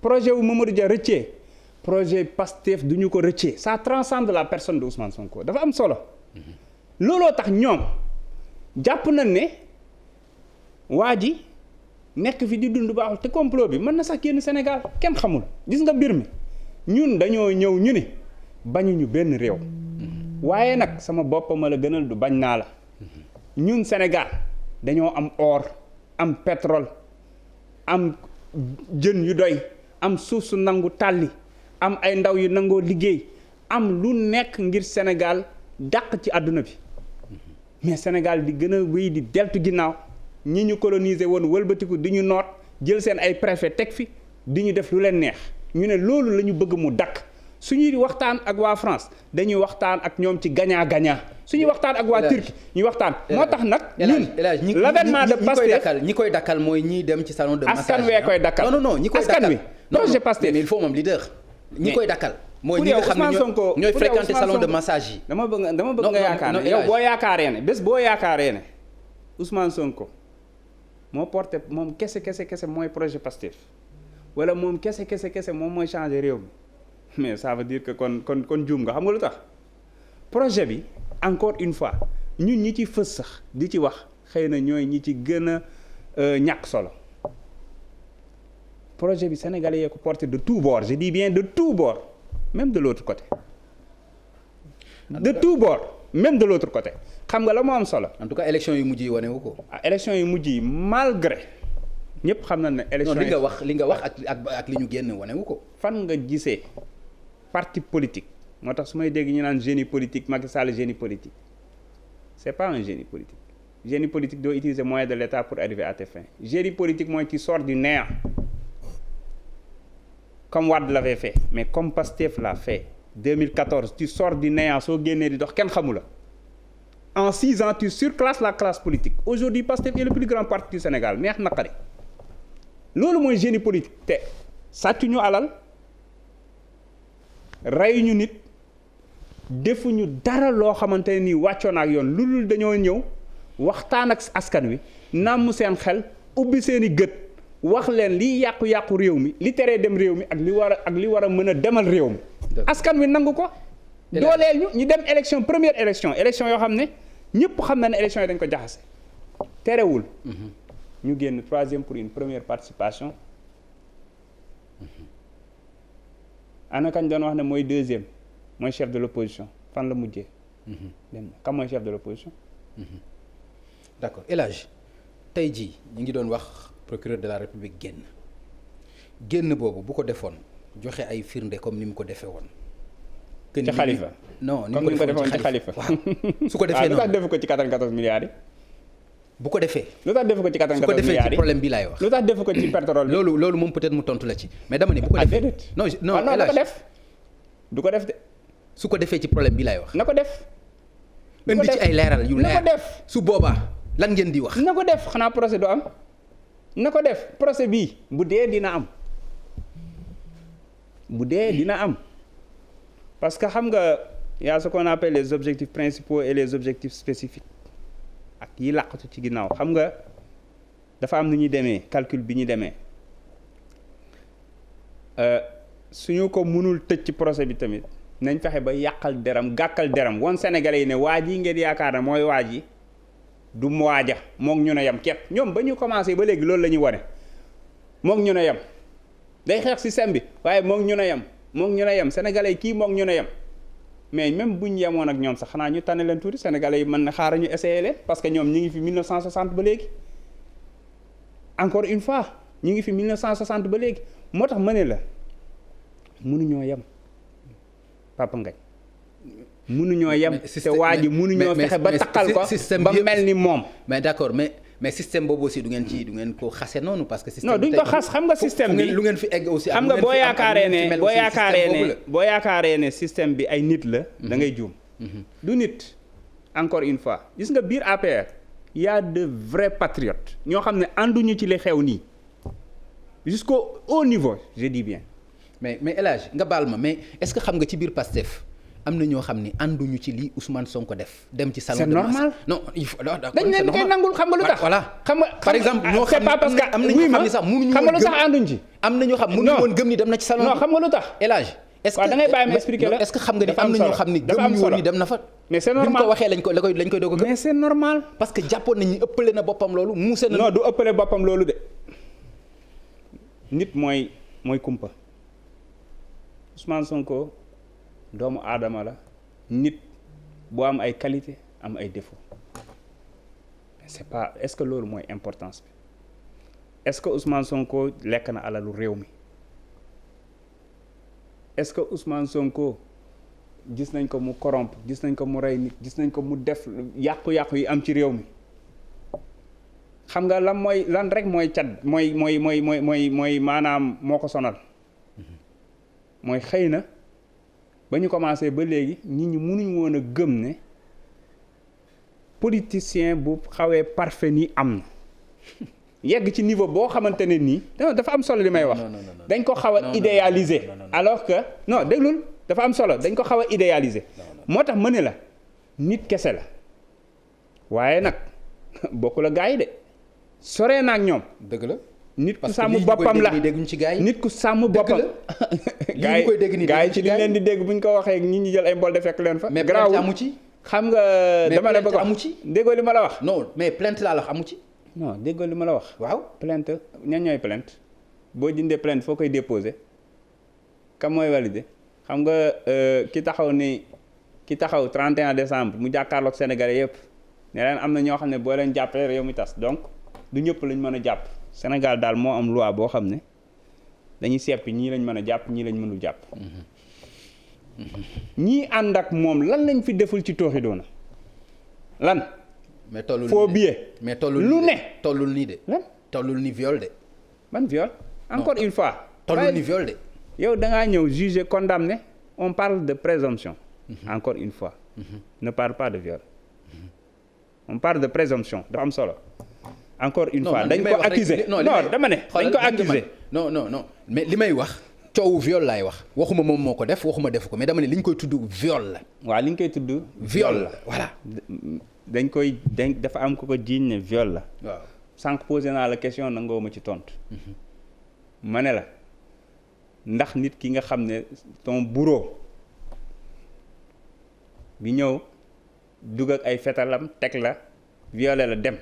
projet wu Mamadou Dia rëccee projet Pastef du ñu ko rëccee ça transcende la personne de Ousmane Sonko dafa am solo looloo tax ñoom jàpp nañ ne waa ji nekk fi di dund baaxul te complot bi mën na sax génn Sénégal kenn xamul gis nga mbir mi ñun dañoo ñëw ñu ne bañuñu benn réew waaye nag sama boppam la gënal du bañ naa la ñun Sénégal dañoo am or am pétrole am jën yu doy am suuf su nangu tàlli am ay ndaw yu nangoo liggéey am lu nekk ngir Sénégal dàq ci àdduna bi mais Sénégal di gën a wéy di deltu ginnaaw ñi ñu coloniser woon wëlbatiku di ñu noot jël seen ay préfet teg fi di ñu def lu leen neex ñu ne loolu la ñu bëgg mu dakk suñuy waxtaan ak waa France dañuy waxtaan ak ñoom ci gagnant gagnant suñuy waxtaan ak waa Turquie ñuy waxtaan moo tax nag ñun l'avènement de Pastef ñi koy dakkal mooy ñi dem ci salon de massage askan wee koy dakkal non ñi koy dakkal askan wi projet Pastef mais il faut moom leader ñi koy dakkal mooy ñi nga xam ne ñooy fréquenter salon de massage yi dama bëgg nga yaakaar ne yow boo yaakaaree ne bés boo yaakaaree ne Ousmane Sonko moo porté moom kese mooy projet Pastef wala moom kese moom mooy changer réew mi mais ça veut dire que kon juum nga xam nga lu tax projet bi encore une fois ñun ñi ci fës sax di ci wax xëy na ñooy ñi ci gën a ñàkk solo projet bi sénégalais yee ko porté de tous bords je dis bien de tous bords même de l'autre côté de tous bords même de l'autre côté xam nga la moo am solo. en tout cas élection yu mujj yi wane wu ko. élection yu mujj yi malgré ñëpp xam na ne. élection li nga wax ak li ñu génn wane wu ko. fan nga gisee parti politique moo tax su may dégg ñu naan génie politique Macky Sall génie politique c'est pas un génie politique génie politique doit utiliser moyens de l'État pour arriver à tes fins génie politique mooy tu sors du néant comme Wade l'avait fait mais comme Pastef l'a fait 2014 tu sors du néant soo génnee di dox kenn xamu la. En 6 ans, tu surclasses la classe politique. Aujourd'hui, Pastef est le plus grand parti du Sénégal. neex naqari loolu mooy génie politique te sàccuñu alal reyuñu nit defuñu dara loo xamante ne nii wàccoon ak yoon lu dul dañoo ñëw waxtaan ak askan wi nàmm seen xel ubbi seen i gët wax leen li yàqu-yàqu réew mi li teree dem réew mi ak li war a mën a demal réew mi. askan wi nangu ko. dooleel ñu dem élection première élection yoo xam ne ñëpp xam na ne élection yi dañ ko jaxase terewul ñu génn 3e pour une première participation ana kañ doon wax ne mooy 2e mooy chef de l'opposition fan la mujjee dem na kam mooy chef de l'opposition d'accord El Hadj tey jii ñu ngi doon wax procureur de la République génn boobu bu ko defoon joxe ay firnde comme ni mu ko defee woon ci Khalifa non ni mu ko defoon ci Khalifa su ko defee lu tax defu ko ci 94 milliards yi bu ko defee lu tax defu ko ci 94 milliards yi su ko defee ci problème bi laay wax lu tax defu ko ci pétrole bi loolu moom peut-être mu tontu la ci mais dama ne bu ko defee non du ko def de su ko defee ci problème bi laay wax na ko def indi ci ay leeral yu leer na ko def su boobaa lan ngeen di wax na ko def xanaa procès du am na ko def procès bii bu dee dina am parce que xam nga y a ce qu'on appelle les objectifs principaux et les objectifs spécifiques ak yi làqatu ci ginnaaw xam nga dafa am nu ñuy demee calcul bi ñu demee suñu ko mënul tëj ci procès bi tamit nañ fexe ba yàqal deram gàkkal deram woon Sénégalais yi ne waa ji ngeen yaakaar ne mooy waa ji du waaja moog ñu ne yem képp ñoom ba ñu commencé ba léegi loolu la ñuy wane moog ñu ne yem day xeex système bi waaye moog ñu ne yem Sénégalais yi kii moog ñu ne yem mais même bu ñu yemoon ak ñoom sax xanaa ñu tànn leen tuuti Sénégalais yi mën na xaaral ñu essayer leen parce que ñoom ñi ngi fi 1960 ba léegi encore une fois ñi ngi fi 1960 ba léegi moo tax ma ne la mënuñoo yem Papa Ngagne mënuñoo yem te waa ji mënuñoo fexe ba takkal ko ba mel ni moom. mais d'accord mais système boobu aussi du ngeen ko xase noonu parce que. système non duñ ko xas xam nga système bi lu ngeen fi egg aussi. xam nga boo yaakaaree ne système bi ay nit la. da ngay juum. du nit encore une fois gis nga biir APR y a de vrais patriotes ñoo xam ne ànduñu ci li xew nii jusqu'au haut niveau je dis bien. mais El Hadj nga baal ma mais est-ce que xam nga ci biir Pastef am na ñoo xam ni ànduñu ci li Ousmane Sonko def. dem ci salon de masse c'est normal non il faut dañ leen koy nangul xam nga lu tax. voilà xam nga par exemple ñoo xam ne am na ñoo xam ne sax mënuñu xam nga lu tax ànduñ ci. am na ñoo xam mënuñu woon gëm ni dem na ci salon. non xam nga lu tax El Hadj est-ce que da ngay bàyyi ma expliquer la est-ce que xam nga ni am na ñoo xam ni gëmuñu woon ni dem na fa. mais c'est normal bi mu ko waxee lañ koy doog a gëm. mais c'est normal. parce que jàppoon nañ ni ëppale na boppam loolu muuse na. non du ëppale boppam loolu de nit mooy kumpa Ousmane Sonko doomu aadama la nit boo am ay qualité am ay défaut c'est pas est-ce que loolu mooy importance bi est-ce que Ousmane Sonko lekk na alalu réew mi est-ce que Ousmane Sonko gis nañ ko mu corrompre gis nañ ko mu rey nit gis nañ ko mu def yàqu-yàqu yi am ci réew mi xam nga lan rek mooy cat mooy maanaam moo ko sonal mooy xëy na ba ñu commencé ba léegi nit ñi mënuñ woon a gëm ne politicien bu xawee parfait nii am na yegg ci niveau boo xamante ne nii dafa am solo li may wax dañ ko xaw a idéaliser alors que non déglul dafa am solo dañ ko xaw a idéaliser moo tax ma ne la nit kese la waaye nag bokkul a gaa yi de soree na ak ñoom dëgg la nit ku sàmm boppam la nit ku sàmm boppam gaa yi ci li leen di dégg bu ñu ko waxee nit ñi jël ay mbol de fekk leen fa mais plainte amu ci xam nga dama la bëgg amu ci déggoo li ma la wax non mais plainte laa la wax amu ci non déggoo li ma la wax waaw plainte ñan ñooy plainte boo jëndee plainte foo koy déposer kam mooy valider xam nga ki taxaw 31 décembre mu jàkkaarloog Sénégalais yëpp ne leen am na ñoo xam ne boo leen jàppee réew mi tas donc du ñëpp lañ mën a jàpp Sénégal daal moo am loi boo xam ne dañuy seppi ñii lañ mën a jàpp ñii lañ mënul jàpp ñii ànd ak moom lan lañ fi deful ci tooxi doona lan mais tollul faux billet mais tollul lu ne tollul nii de lan tollul ni viol de ban viol encore une fois tollul ni viol de yow da ngaa ñëw jugé condamné on parle de présomption encore une fois ne parle pas de viol on parle de présomption dafa am solo encore une fois dañ ko accusé non dama ne dañ ko accusé non mais li may wax coowu viol laay wax waxuma moom moo ko def waxuma def ko mais dama ne li ñu koy tudd viol la waaw li ñu koy tudd viol la voilà dafa am ko jiiñ ne viol la waaw sànq posé naa la question nangoo ma ci tontu ma ne la ndax nit ki nga xam ne ton bourreau bi ñëw dugg ak ay fetalam teg la violé la dem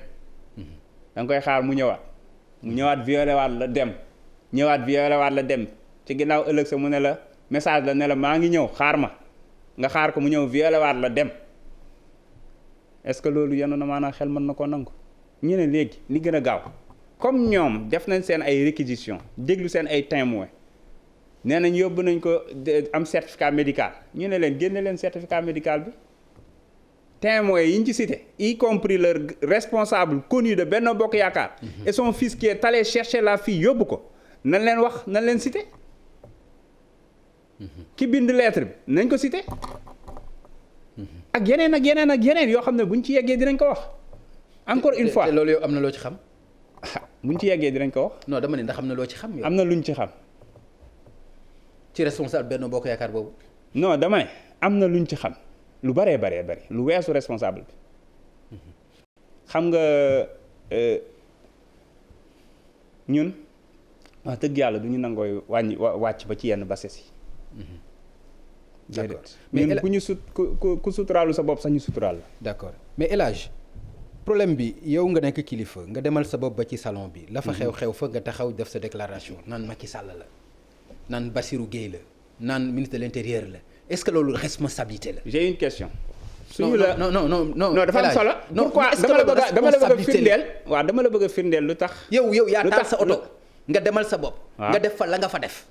da nga koy xaar mu ñëwaat violé waat la dem ñëwaat violé waat la dem ci ginnaaw ëllëg sa mu ne la message la ne la maa ngi ñëw xaar ma nga xaar ko mu ñëw violé waat la dem est-ce que loolu yenu na maanaam xel mën na ko nangu ñu ne léegi li gën a gaaw comme ñoom def nañ seen ay réquisition déglu seen ay témoins nee nañ yóbbu nañ ko am certificat médical ñu ne leen génne leen certificat médical bi témoins yi ñu ci cité y compris leur responsable connu de Benno Bokk Yaakaar et son fils qui est allé chercher la fille yóbbu ko nan leen wax nan leen cité ki bind lettre bi nañ ko cité ak yeneen yoo xam ne buñ ci yeggee dinañ ko wax encore une fois te loolu yow am na loo ci xam buñ ci yeggee dinañ ko wax non dama ne ndax am na loo ci xam yow am na luñ ci xam ci responsable Benno Bokk Yaakaar boobu non dama ne am na luñ ci xam lu bëree bëri lu weesu responsable bi xam nga ñun wax dëgg yàlla du ñu nangooy wàcc ba ci yenn bases yi. d'accord mais ñun ku ñu ku suturaalu sa bopp sax ñu suturaal la. d'accord mais El Hadj problème bi yow nga nekk kilifa nga demal sa bopp ba ci salon bi. la fa xew fa nga taxaw def sa déclaration naan Macky Sall la naan Bassirou Guèye la naan ministre de l'intérieur la est-ce que loolu responsabilité la. j'ai une question. suñu la non dafa am solo. pourquoi dama la bëgg a firndeel. waaw dama la bëgg a firndeel lu tax. yow yaa taal sa oto nga demal sa bopp. nga def fa la nga fa def.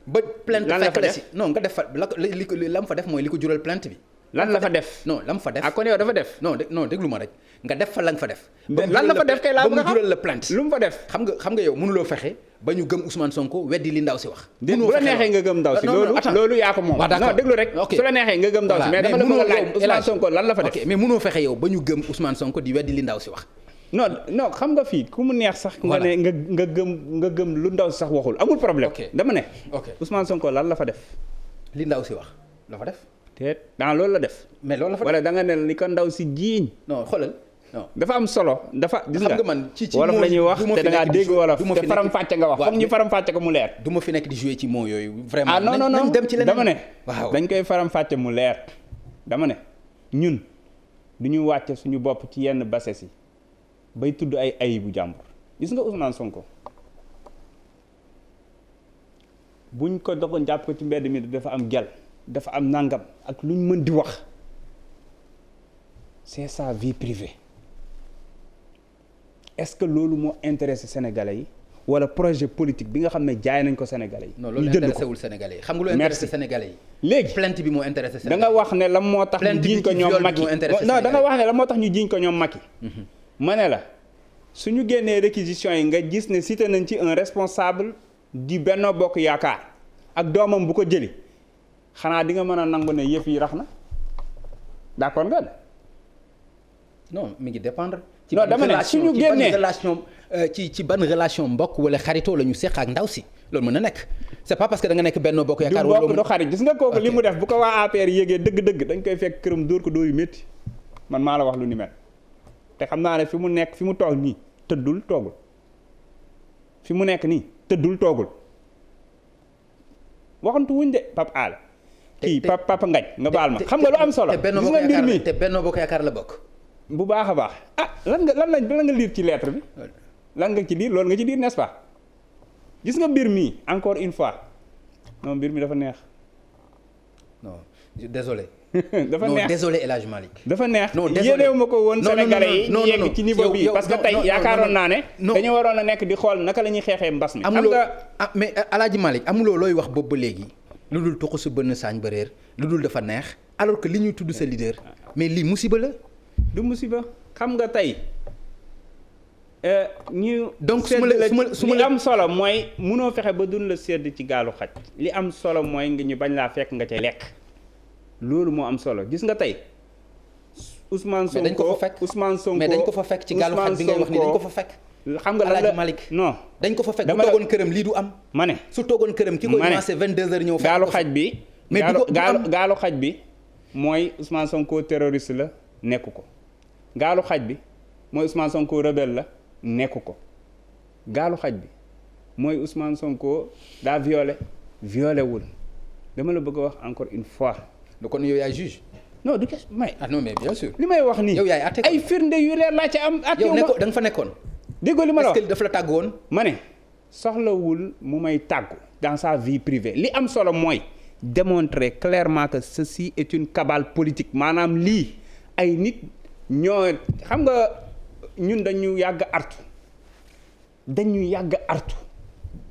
ba plainte fekk la si non nga def fa la mu fa def mooy li ko jural plainte bi. lan la fa def non la mu fa def. kon yow dafa def. non déglu ma rek nga def fa la nga fa def. lan la fa def kay laa bëgg a xam ba mu jural la plainte. lu mu fa def. xam nga yow mënuloo fexe ba ñu gëm Ousmane Sonko weddi li ndaw si wax. bu la neexee nga gëm ndaw si loolu yaa ko moom. non déglu rek su la neexee nga gëm ndaw si mais dama la bëgg a laaj Ousmane Sonko lan la fa def. mais mënoo fexe yow ba ñu gëm Ousmane Sonko di weddi li ndaw si wax. non xam nga fii ku mu neex sax. nga ne nga gëm lu ndaw si sax waxul amul problème. dama ne. Ousmane Sonko lan la fa def. li ndaw si wax la fa def. te loolu la def. mais loolu la fa def wala da nga ne li ko ndaw si jiiñ. non xoolal. non dafa am solo dafa gis nga man ci wolof la ñuy wax te da ngaa dégg wolof te faram fàcce nga wax comme ñu faram fàcce ko mu leer. du ma fi nekk di jouer ci mots yooyu. vraiment non dem ci leneen dama ne. waaw dañ koy faram fàcce mu leer. dama ne ñun du ñu wàcce suñu bopp ci yenn bases yi bay tudd ay ayibu jàmbur gis nga Ousmane Sonko buñ ko dogoon jàpp ko ci mbedd mi dafa am gel dafa am nangam ak luñ mën di wax c'est sa vie privée. est-ce que loolu moo intéressé Sénégalais yi wala projet politique bi nga xam ne jaay nañ ko Sénégalais yi. non loolu intéressé wul Sénégalais yi xam nga lu intéressé Sénégalais yi. léegi plainte bi moo intéressé Sénégalais da nga wax ne la moo tax ñu jiiñ ko ñoom Macky non da nga wax ne la moo tax ñu jiiñ ko ñoom Macky. ma ne la suñu génnee réquisitions yi nga gis ne cité nañ ci un responsable di Benno Bokk Yaakaar ak doomam bu ko jëli xanaa di nga mën a nangu ne yëf yi rax na d'accord nga. non mi ngi dépendre. non dama ne suñu génnee ci ban relation mbokk wala xaritoo la ñu seq ak ndaw si loolu mën na nekk c'est pas parce que da nga nekk Benno Bokk Yaakaar. du mbokk du xarit gis nga kooku li mu def bu ko waa APR yéegee dëgg-dëgg dañ koy fekk këram dóor ko dóor yu métti man maa la wax lu ni mel te xam naa ne fi mu toog nii tëddul toogul fi mu nekk nii tëddul toogul waxantu wuñ de Pape Alé kii Papa Ngañ nga baal ma xam nga lu am solo. gis nga mbir mi te Benno Bokk Yaakaar la bokk. bu baax a baax lan nga lire ci lettre bi lan nga ci lire loolu nga ci lire n'est-ce pas gis nga mbir mi encore une fois non mbir mi dafa neex. non désolé. dafa neex non désolé El Hadj Malick. dafa neex non désolé yéenewu ma ko woon Sénégalais yi yegg ci niveau bi parce que tey yaakaaroon naa ne. dañu waroon a nekk di xool naka la ñuy xeexee mbas mi. xam nga mais El Hadj Malick amuloo looy wax boobu ba léegi lu dul toxu su bënn saañ ba réer lu dul dafa neex alors que li ñuy tudd sa leader mais lii musiba la. du musiba xam nga tey ñu. donc su ma li am solo mooy munoo fexe ba dun la sedd ci gaalu xaj. li am solo mooy nga ñu bañ laa fekk nga cay lekk loolu moo am solo gis nga tey. Ousmane Sonko mais dañ ko fa fekk Ousmane Sonko mais dañ ko fa fekk ci gaalu xaj bi ngay wax ni dañ ko fa fekk. xam nga lan la Malick non. dañ ko fa fekk bu toogoon këram lii du am. ma ne su toogoon këram ki koy commencé 22h ñëw. fekk gaalu xaj bi. mais gaalu xaj bi mooy Ousmane Sonko terroriste la nekku ko. gaalu xaj bi mooy Ousmane Sonko rebelle la nekku ko gaalu xaj bi mooy Ousmane Sonko daa violé wul dama la bëgg a wax encore une fois. kon yow yaay juge. non du kes may. ah non mais bien sûr. li may wax nii yow yaay àtte ay firnde yu leer laa ci am. at yow da nga fa nekkoon. déggoo li ma la wax est-ce que daf la tàggu woon. ma ne soxlawul mu may tàggu dans sa vie privée li am solo mooy démontrer clairement que ceci est une cabale politique maanaam lii ay nit. ñoo xam nga ñun dañu yàgg artu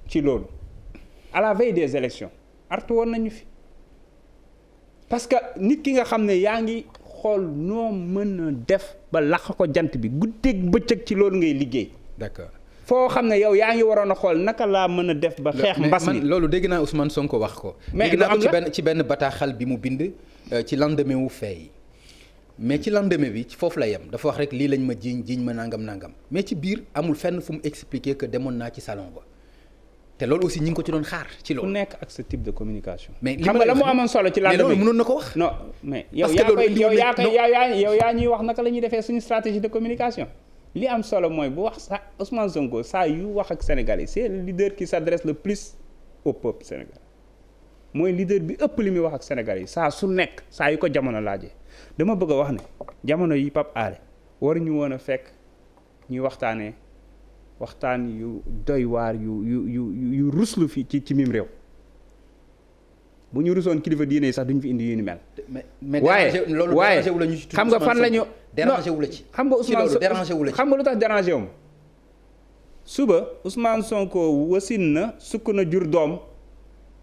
ci loolu à la veille des élections artu woon nañu fi parce que nit ki nga xam ne yaa ngi xool noo mën a def ba laq ko jant bi guddeeg bëccëg ci loolu ngay liggéey. d'accord foo xam ne yow yaa ngi waroon a xool naka laa mën a def ba xeex mbas mi loolu dégg naa Ousmane Sonko wax ko. mais dégg naa ko ci benn bataaxal bi mu bind ci lendemain wu fee mais ci lendemain bi ci foofu la yem dafa wax rek lii lañ ma jiiñ ma nangam mais ci biir amul fenn fu mu expliquer que demoon naa ci salon ba te loolu aussi ñi ngi ko ci doon xaar ci ku loolu. nekk ak ce type de communication. mais xam nga la mu amoon solo ci làndoo mais bi mënoon na ko wax. non mais yow parce que yaa koy loolu yow yaa indi koy yow yaa ñuy wax naka la ñuy defee suñu stratégie de communication. li am solo mooy bu wax sa Ousmane Sonko saa yu wax ak Sénégalais c'est le leader qui s'adresse le plus au peuple sénégalais mooy leader bi ëpp li muy wax ak Sénégalais yi saa su nekk saa yu ko jamono laajee dama bëgg a wax ne jamono yi Pape Alé waruñu woon a fekk ñuy waxtaanee waxtaan yu doy waar yu ruslu fi ci mim réew bu ñu rusoon kilifa diine yi sax duñ fi indi yu ni mel. mais waaye loolu dérangé wu la ñu ci xam nga fan la ñu dérangé wu la ci. xam nga Ousmane dérangé wu la ci. xam nga lu tax dérangé wu ma suba Ousmane Sonko wasin na sukk na jur doom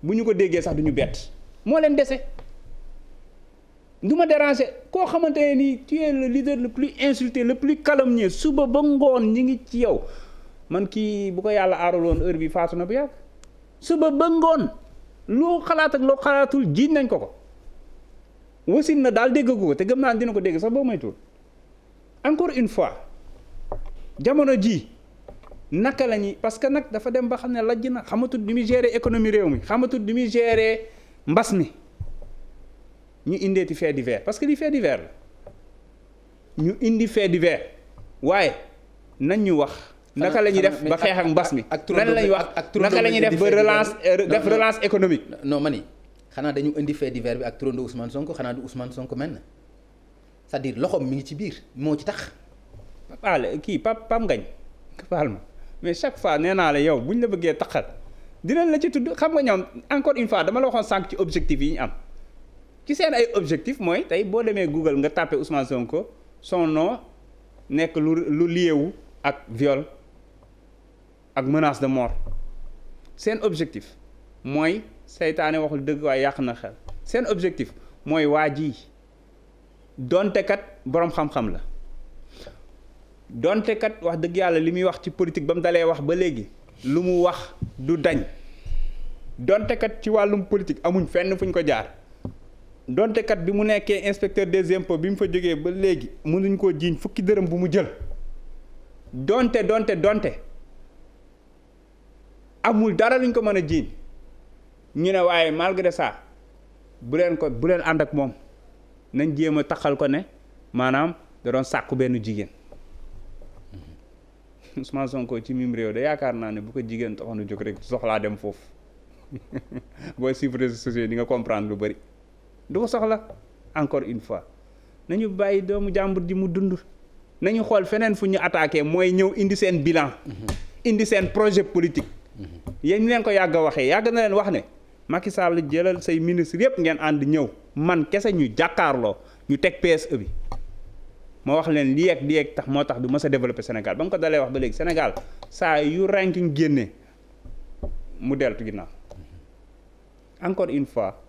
bu ñu ko déggee sax duñu bett moo leen dese du ma dérangé koo xamante ne nii tu es le leader le plus insulté le plus calomnié suba ba ngoon ñi ngi ci yow man kii bu ko yàlla aaraloon heure bi faatu na bu yàgg suba ba ngoon loo xalaat ak loo xalaatul jiiñ nañ ko wasin na daal dégg ko te gëm naa dina ko dégg sax boo moytuwul encore une fois jamono ji naka la ñuy parce que nag dafa dem ba xam ne lajj na xamatul ni muy gérer économie réew mi xamatul ni muy gérer mbas mi ñu indeeti fait divers parce que li fait divers la ñu indi fait divers waaye nañ ñu wax naka la ñuy def ba xeex ak mbas mi nan la ñuy wax naka la ñuy def ba relance économique. non ma ni xanaa dañu indi fait divers bi ak turando Ousmane Sonko xanaa du Ousmane Sonko mel na c'est-à-dire loxoom mi ngi ci biir moo ci tax. Pape kii Pape Ngagne baal ma mais chaque fois nee naa la yow bu ñu la bëggee taxal dinañ la ci tudd xam nga ñoom encore une fois dama la waxoon sànq ci objectif yi ñu am ci seen ay objectif mooy tey boo demee Google nga tapé Ousmane Sonko son nom nekk lu liewu ak viol ak menace de mort seen objectif mooy seytaane waxul dëgg waaye yàq na xel seen objectif mooy waa ji donte kat boroom xam-xam la donte kat wax dëgg yàlla li muy wax ci politique ba mu dalee wax ba léegi lu mu wax du dañ donte kat ci wàllum politique amuñ fenn fuñ ko jaar donte kat bi mu nekkee inspecteur des impôts bi mu fa jógee ba léegi mënuñ koo jiiñ fukki dërëm bu mu jël donte amul dara luñ ko mën a jiiñ ñu ne waaye malgré ça bu leen ànd ak moom nañ jéem a taxal ko ne maanaam da doon sàkku benn jigéen Ousmane Sonko ci mim réew de yaakaar naa ne bu ko jigéen taxoon a jóg rek soxlaa dem foofu booy suivre réseaux sociaux di nga comprendre lu bari du ko soxla encore une fois nañu bàyyi doomu jàmbur ji mu dund nañu xool feneen fu ñu attaqué mooy ñëw indi seen bilan indi seen projet politique yéen ñu leen ko yàgg a waxee yàgg na leen wax ne Macky Sall jëlal say ministre yëpp ngeen ànd ñëw man kese ñu jàkkaarloo ñu teg PSE bi ma wax leen lii ak tax moo tax du mës a développer Sénégal ba nga ko dalee wax ba léegi Sénégal saa yu ranking génnee mu deltu ginnaaw encore une fois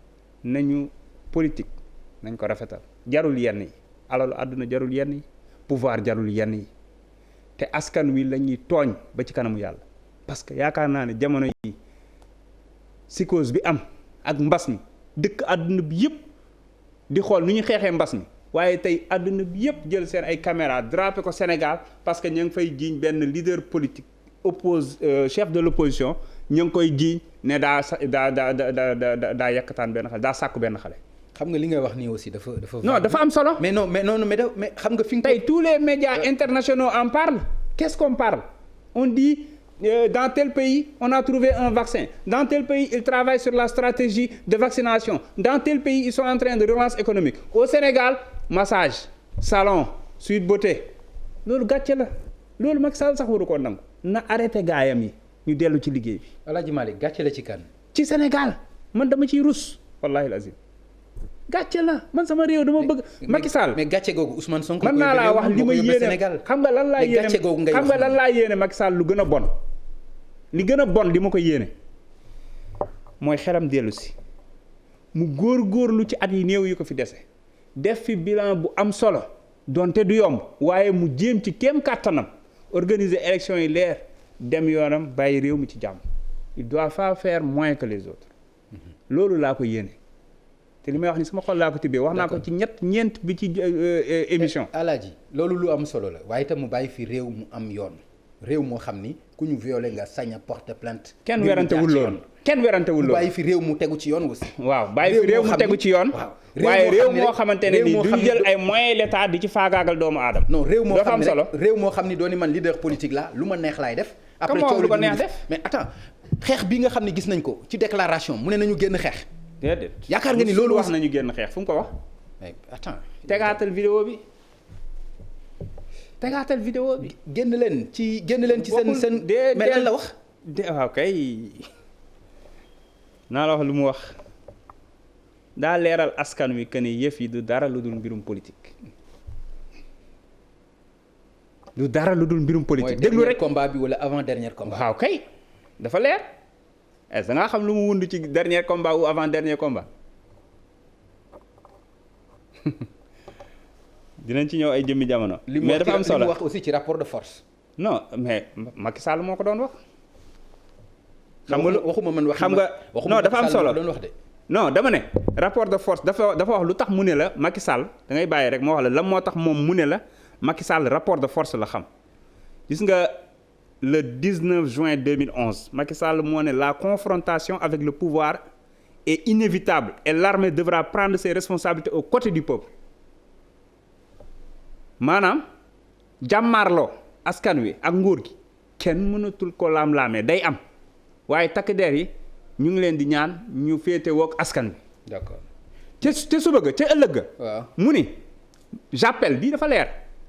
nañu politique nañ ko rafetal jarul yenn yi alalu àdduna jarul yenn yi pouvoir jarul yenn yi te askan wi la ñuy tooñ ba ci kanamu yàlla parce que yaakaar naa ne jamono yi psychose bi am ak mbas mi dëkk àdduna bi yëpp di xool nu ñu xeexee mbas mi waaye tey àdduna bi yëpp jël seen ay caméra drapé ko Sénégal parce que ñu ngi fay jiiñ benn leader politique chef de l'opposition ñu ngi koy jiiñ ne daa yàkkataan benn xale daa sàkku benn xale. xam nga li ngay wax nii aussi dafa. non dafa am solo. mais xam nga fi nga. tey tous les médias internationaux en parlent qu'est-ce qu'on parle on dit dans tel pays on a trouvé un vaccin dans tel pays ils travaillent sur la stratégie de vaccination dans tel pays ils sont en train de relance économique au Sénégal massage salon Sweet Beauté loolu gàcce la loolu Macky Sall sax waru ko nangu na arrêté gaayam yi ñu dellu ci liggéey bi. Alaaji Malick gàcce la ci kan. ci Sénégal man dama ciy rus wallahi lazim gàcce la man sama réew dama bëgg. Macky Sall mais gàcce googu Ousmane Sonko. mën naa laa wax li ma yéene xam nga lan laa yéene xam nga lan laa yéene Macky Sall lu gën a bon. li gën a bon li ma ko yéene mooy xelam dellu si mu góor-góorlu ci at yi néew yi ko fi dese def fi bilan bu am solo donte du yomb waaye mu jéem ci kéem kàttanam organiser élection yi leer dem yoonam bàyyi réew mi ci jàmm il doit pas faire moins que les autres loolu laa ko yéene te li may wax ni sama xol laa ko tibbee wax naa ko ci ñeent bi ci émission. Alaaji loolu lu am solo la waaye itam mu bàyyi fi réew mu am yoon réew moo xam ni ku ñu violé nga sañ a porter plainte. kenn werantewul loolu kenn werantewul loolu. bàyyi fi réew mu tegu ci yoon aussi. waaw bàyyi fi réew mu tegu ci yoon. waaye réew moo xamante ne nii duñ jël ay moyens l'état di ci faagaagal doomu aadama. non réew moo xam ne solo réew moo xam ni dooni man leader politique la lu ma neex laay def. après coow lu ko neex def mais attends xeex bi nga xam ne gis nañ ko ci déclaration mu ne nañu génn xeex. déedéet yaakaar nga ni loolu wax nañu génn xeex fu mu ko wax. mais attends tegaatal vidéo bi. tegaatal vidéo bi. génn leen ci seen mais lan la wax. waaw kay naa la wax lu mu wax daa leeral askan wi que ni yëf yi du dara lu dul mbirum politique. du dara lu dul mbirum politique. déglu rek combat bi wala avant dernier combat. waaw kay dafa leer est-ce que nga xam lu mu wund ci dernier combat ou avant dernier combat. dinañ ci ñëw ay jëmmi jamono. mais dafa am solo li mu wax aussi ci rapport de force. non mais Macky Sall moo ko doon wax. xam nga waxuma man wax xam nga non dafa am solo doon wax de. non dama ne rapport de force dafa wax lu tax mu ne la Macky Sall da ngay bàyyi rek moo wax la lan moo tax moom mu ne la Macky Sall rapport de force la xam. gis nga le 19 juin 2011 Macky Sall moo ne la confrontation avec le pouvoir est inévitable et l'armée devra prendre ses responsabilités aux côtés du peuple. maanaam jàmmaarloo askan wi ak nguur gi kenn mënatul ko laam-laamee day am waaye takk der yi ñu ngi leen di ñaan ñu féete woog askan wi. d'accord ca suba ga ca ëllëg ga. waaw mu ni j'appelle bii dafa leer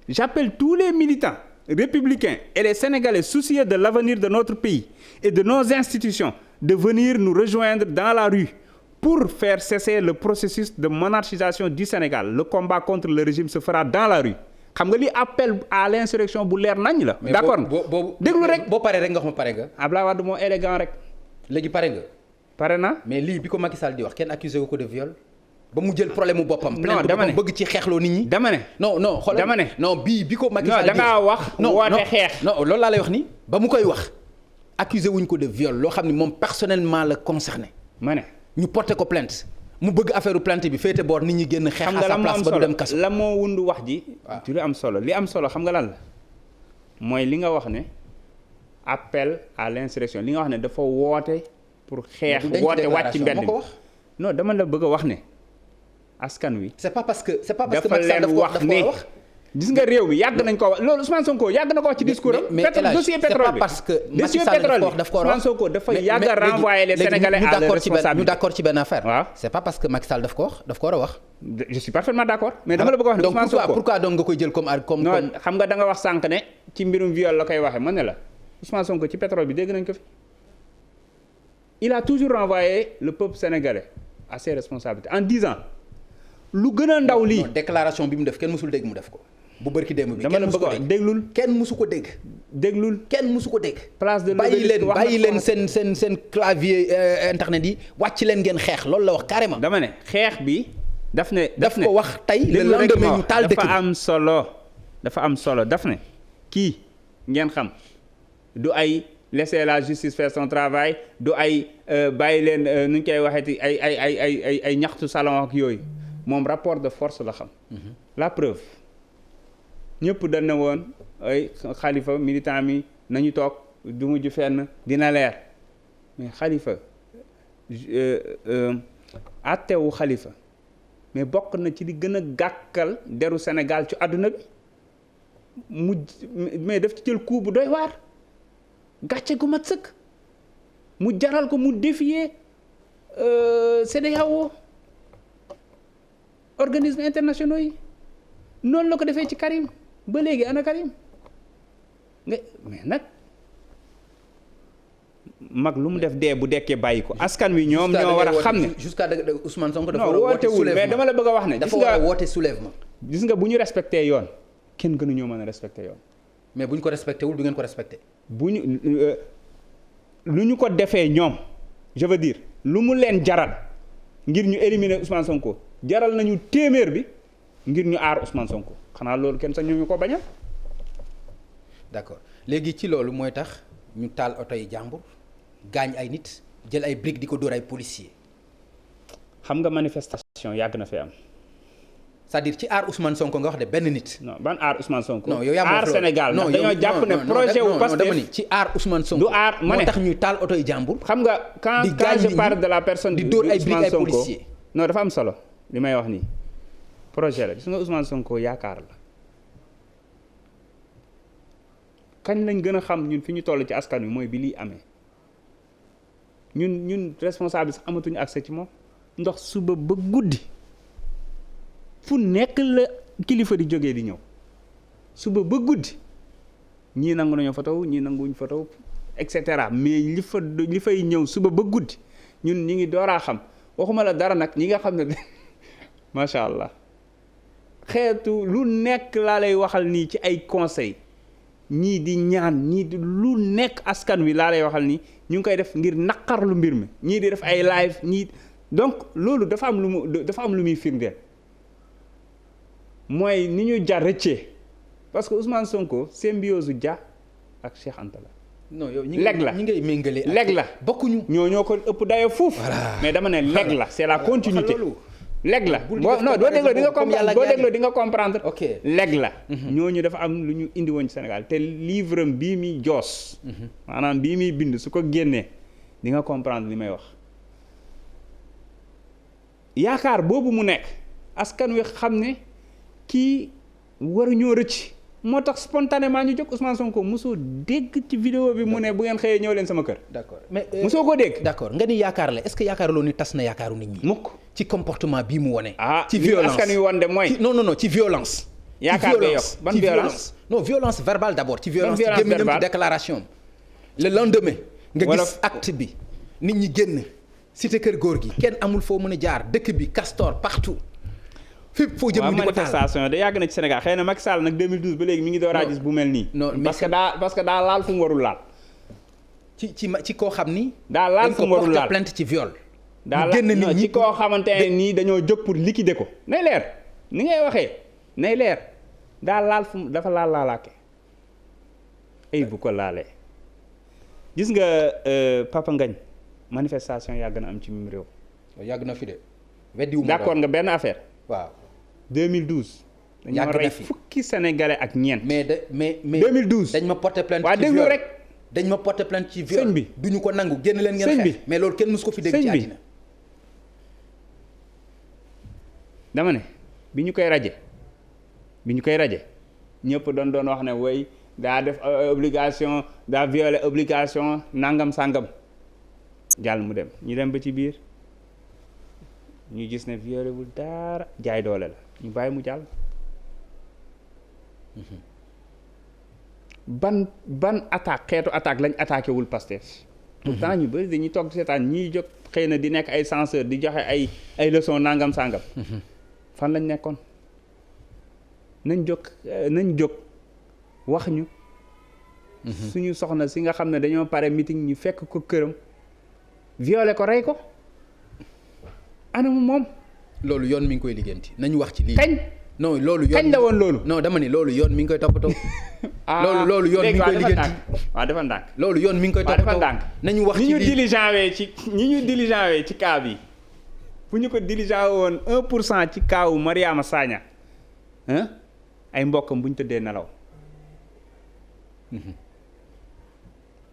j'appelle tous les militants républicains et les Sénégalais soucieux de l'avenir de notre pays et de nos institutions de venir nous rejoindre dans la rue pour faire cesser le processus de monarchisation du Sénégal. Le combat contre le régime se fera dans la rue. xam nga li appel à l'insurrection bu leer nañ la. d'accord boobu déglu rek boo paree rek nga xam pare nga. Abdoulaye Wade moo élégant rek. léegi pare nga. pare na mais lii bi ko Macky Sall di wax kenn accusé wu ko de viol. ba mu jël problème mu boppam. non dama ne bëgg ci xeexloo nit ñi. dama ne non xoolal dama ne non bi ko Macky Sall non da ngaa wax. woote xeex non loolu laa lay wax ni ba mu koy wax accusé wuñ ko de viol loo xam ni moom personnellement la concerné. ma ne ñu porté ko plainte mu bëgg affaire plainte bi féete boor nit ñi génn xeex à sa place ba du dem kaso. la moo wundu wax ji. waaw ci lu am solo li am solo xam nga lan la mooy li nga wax ne appel à l'insurrection li nga wax ne dafa woote pour xeex woote wàcc mbedd mi non dama la bëgg a wax ne askan wi. c'est pas parce que dafa Macky Sall leen wax ne gis nga réew mi yàgg nañ ko wax loolu Ousmane Sonko yàgg na ko wax ci discours am. mais dossier pétrole bi parce que Macky Sall daf ko Ousmane Sonko dafa yàgg a renvoyer les Sénégalais à leur responsabilité. ñu d'accord ci benn affaire. waaw c'est pas parce que Macky Sall daf ko war a wax. je suis parfaitement d'accord mais dama la bëgg a wax ne Ousmane Sonko donc pourquoi donc nga koy jël comme non xam nga da nga wax sànq ne ci mbirum viol la koy waxee mën ne la Ousmane Sonko ci pétrole bi dégg nañ ko fi il a toujours renvoyé le peuple sénégalais à ses responsabilités en disant lu gën a ndaw lii. déclaration bi mu def kenn mësul dégg mu def ko. bu bërki démb bi dama la bëgg a wax déglul kenn mësu ko dégg. kenn mësu ko dégg. place de bàyyi leen seen clavier internet yi wàcc leen ngeen xeex loolu la wax carrément. dama ne xeex bi daf ko wax tey le lendemain ñu taal dëkk bi dafa am solo daf ne kii ngeen xam du ay laisser la justice faire son travail du ay bàyyi leen nu ñu koy waxeeti ay ñaxtu salon ak yooyu moom rapport de force la xam. la preuve ñëpp dañ ne woon ay Khalifa militant mi nañu toog du mujj fenn dina leer mais Khalifa àttewu Khalifa mais bokk na ci li gën a gàkkal deru Sénégal ci àdduna bi mais daf ci jël coup bu doy waar gàcce gu mat sëkk mu jaral ko mu défier CEDEAO organismes internationaux yi noonu la ko defee ci Karim ba léegi ana Karim mais nag mag lu mu def dee bu dekkee bàyyi ko askan wi ñoom ñoo war a xam ne jusqu'à Ousmane Sonko dafa wootewul mais dama la bëgg a wax ne dafa war a woote soulèvement gis nga bu ñu respecté yoon kenn gënuñoo mën a respecté yoon mais bu ñu ko respecté wul du ngeen ko respecté bu ñu lu ñu ko defee ñoom je veux dire lu mu leen jaral ngir ñu éliminer Ousmane Sonko jaral nañu téeméer bi ngir ñu aar Ousmane Sonko xanaa loolu kenn sax ñu ko bañal. d'accord léegi ci loolu mooy tax ñu taal oto yi jàmbur gaañ ay nit jël ay briques di ko dóor ay policiers. xam nga manifestation yàgg na fi am c'est-à-dire ci aar Ousmane Sonko nga wax de benn nit. non ban aar Ousmane Sonko. non yow yaa aar Sénégal ndax dañoo jàpp ne projet wu Pastef dama ni ci aar Ousmane Sonko. du aar ma ne moo tax ñuy taal oto yi jàmbur. xam nga quand je parle de la personne di dóor ay briques ay Sonko policiers. non dafa am solo li may wax nii projet la gis nga Ousmane Sonko yaakaar la kañ lañ gën a xam ñun fi ñu toll ci askan wi mooy bi lii amee ñun responsable sax amatuñu accès ci moom ndox suba ba guddi fu nekk la kilifa di jógee di ñëw suba ba guddi ñii nangu nañoo fotow ñii nanguwuñ fotow et cetera mais li fay ñëw suba ba guddi ñun ñi ngi dooraa xam waxuma la dara nag ñi nga xam ne macha allah xeetu lu nekk laa lay waxal nii ci ay conseil ñii di ñaan ñii di lu nekk askan wi laa lay waxal nii ñu ngi koy def ngir naqarlu mbir mi ñii di def ay live ñii donc loolu dafa am lu muy firndeel mooy ni ñu jar rëccee parce que Ousmane Sonko symbiose Dia ak Cheikh Anta la. non yow ñi ngay méngale leg la bokkuñu. ñoo ko ëpp dayo fuuf. mais dama ne leg la c'est la continuité. leg la non boo dégloo di nga comprendre boo dégloo di nga comprendre. ok leg la. ñooñu dafa am lu ñu indi woon ci Sénégal te livre am bii muy joos. maanaam bii muy bind su ko génnee di nga comprendre li may wax. yaakaar boobu mu nekk askan wi xam ne kii waruñoo rëcc moo tax spontanément ñu jóg Ousmane Sonko mosoo dégg ci vidéo bi mu ne bu ngeen xëyee ñëw leen sama kër. d'accord mais mosoo ko dégg. d'accord nga ni yaakaar la est-ce que yaakaaruloo ni tas na yaakaaru nit ñi. mukk ci comportement bii mu wone. ci violence askan wi won de mooy. non ci violence. yaakaar nga yokk ban violence non violence verbale d'abord. ci violence ci gémmiñam ci déclaration le lendemain. nga gis acte bi nit ñi génn cité kër góor gi kenn amul foo mën a jaar dëkk bi castor partout. fépp foo jëm di ko taal manifestation da yàgg na ci Sénégal xëy na Macky Sall nag 2012 ba léegi mi ngi door a gis bu mel nii. non parce que daa laal fu mu warul laal. ci koo xam ni. daa laal fu mu warul laal plainte ci viol. daa génn nit ñi ci koo xamante ne nii dañoo jóg pour liquider ko. nay leer ni ngay waxee nay leer daa laal fu mu dafa laalaake ay bu ko laalee gis nga Papa Ngagne manifestation yàgg na am ci mim réew. yàgg na fi de. weddiwuma d'accord nga benn affaire. waaw 2012. dañoo rey fukki sénégalais ak ñeent. mais 2012 dañ ma porter plainte waa déglu rek. dañ ma porter plainte ci viol sëñ bi duñu ko nangu génn leen ngeen xeex mais loolu kenn mësu ko fi dégg ci àddina. dama ne bi ñu koy raje ñëpp doon wax ne woy daa def obligation daa violer obligation nangam sangam jàll mu dem ñu dem ba ci biir. ñu gis ne violé wul dara jaay doole la ñu bàyyi mu jàll. ban xeetu attaque lañ attaqué wul Pastef. pourtant ñu bëri dañuy toog seetaan ñiy jóg xëy na di nekk ay censeur di joxe ay leçon nangam sangam. fan lañ nekkoon nañ jóg wax ñu. suñu soxna si nga xam ne dañoo pare meeting ñu fekk ko këram violé ko rey ko. anamu moom. loolu yoon mi ngi koy liggéeyanti nañu wax ci lii. kañ. non loolu yoon kañ la woon loolu. non dama ni loolu yoon mi ngi koy toppatoo. loolu yoon mi ngi koy liggéeyanti. waaw dafa ndànk. loolu yoon mi ngi koy toppatoo. dafa ndànk. nañu wax ci lii ñi ñu diligent ci cas bi bu ñu ko diligent woon 1% ci kaawu Mariama Sagna ay mbokkam bu ñu tëddee nelaw.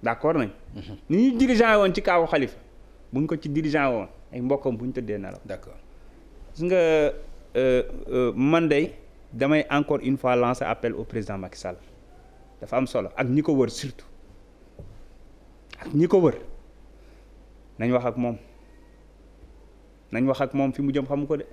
d'accord nañ. ni ñu diligent woon ci kaawu Khalifa bu ñu ko ci diligent woon. ay mbokkam bu ñu tëddee nelaw. d'accord gis nga man de damay encore une fois lancer appel au président Macky Sall dafa am solo ak ñi ko wër surtout ak ñi ko wër nañ wax ak moom fi mu jëm xamu ko de.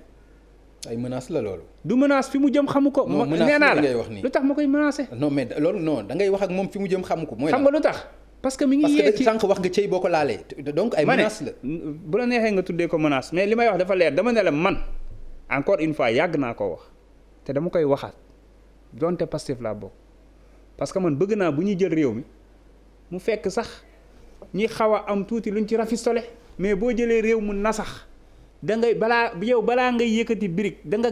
ay menaces la loolu. du menace fi mu jëm xamu ko. non menace nee naa la ngay wax nii lu tax ma koy menacer. non mais loolu non da ngay wax ak moom fi mu jëm xamu ko. mooy xam nga lu tax. parce que mi ngi yee ci sànq wax nga cëy boo ko laalee donc ay menaces la. bu la neexee nga tuddee ko menace mais li may wax dafa leer dama ne la man encore une fois yàgg naa koo wax te dama koy waxaat donte Pastef laa bokk parce que man bëgg naa bu ñuy jël réew mi mu fekk sax ñi xaw a am tuuti luñ ci rafistole mais boo jëlee réew mu nasax da ngay balaa ngay yëkkati birig da nga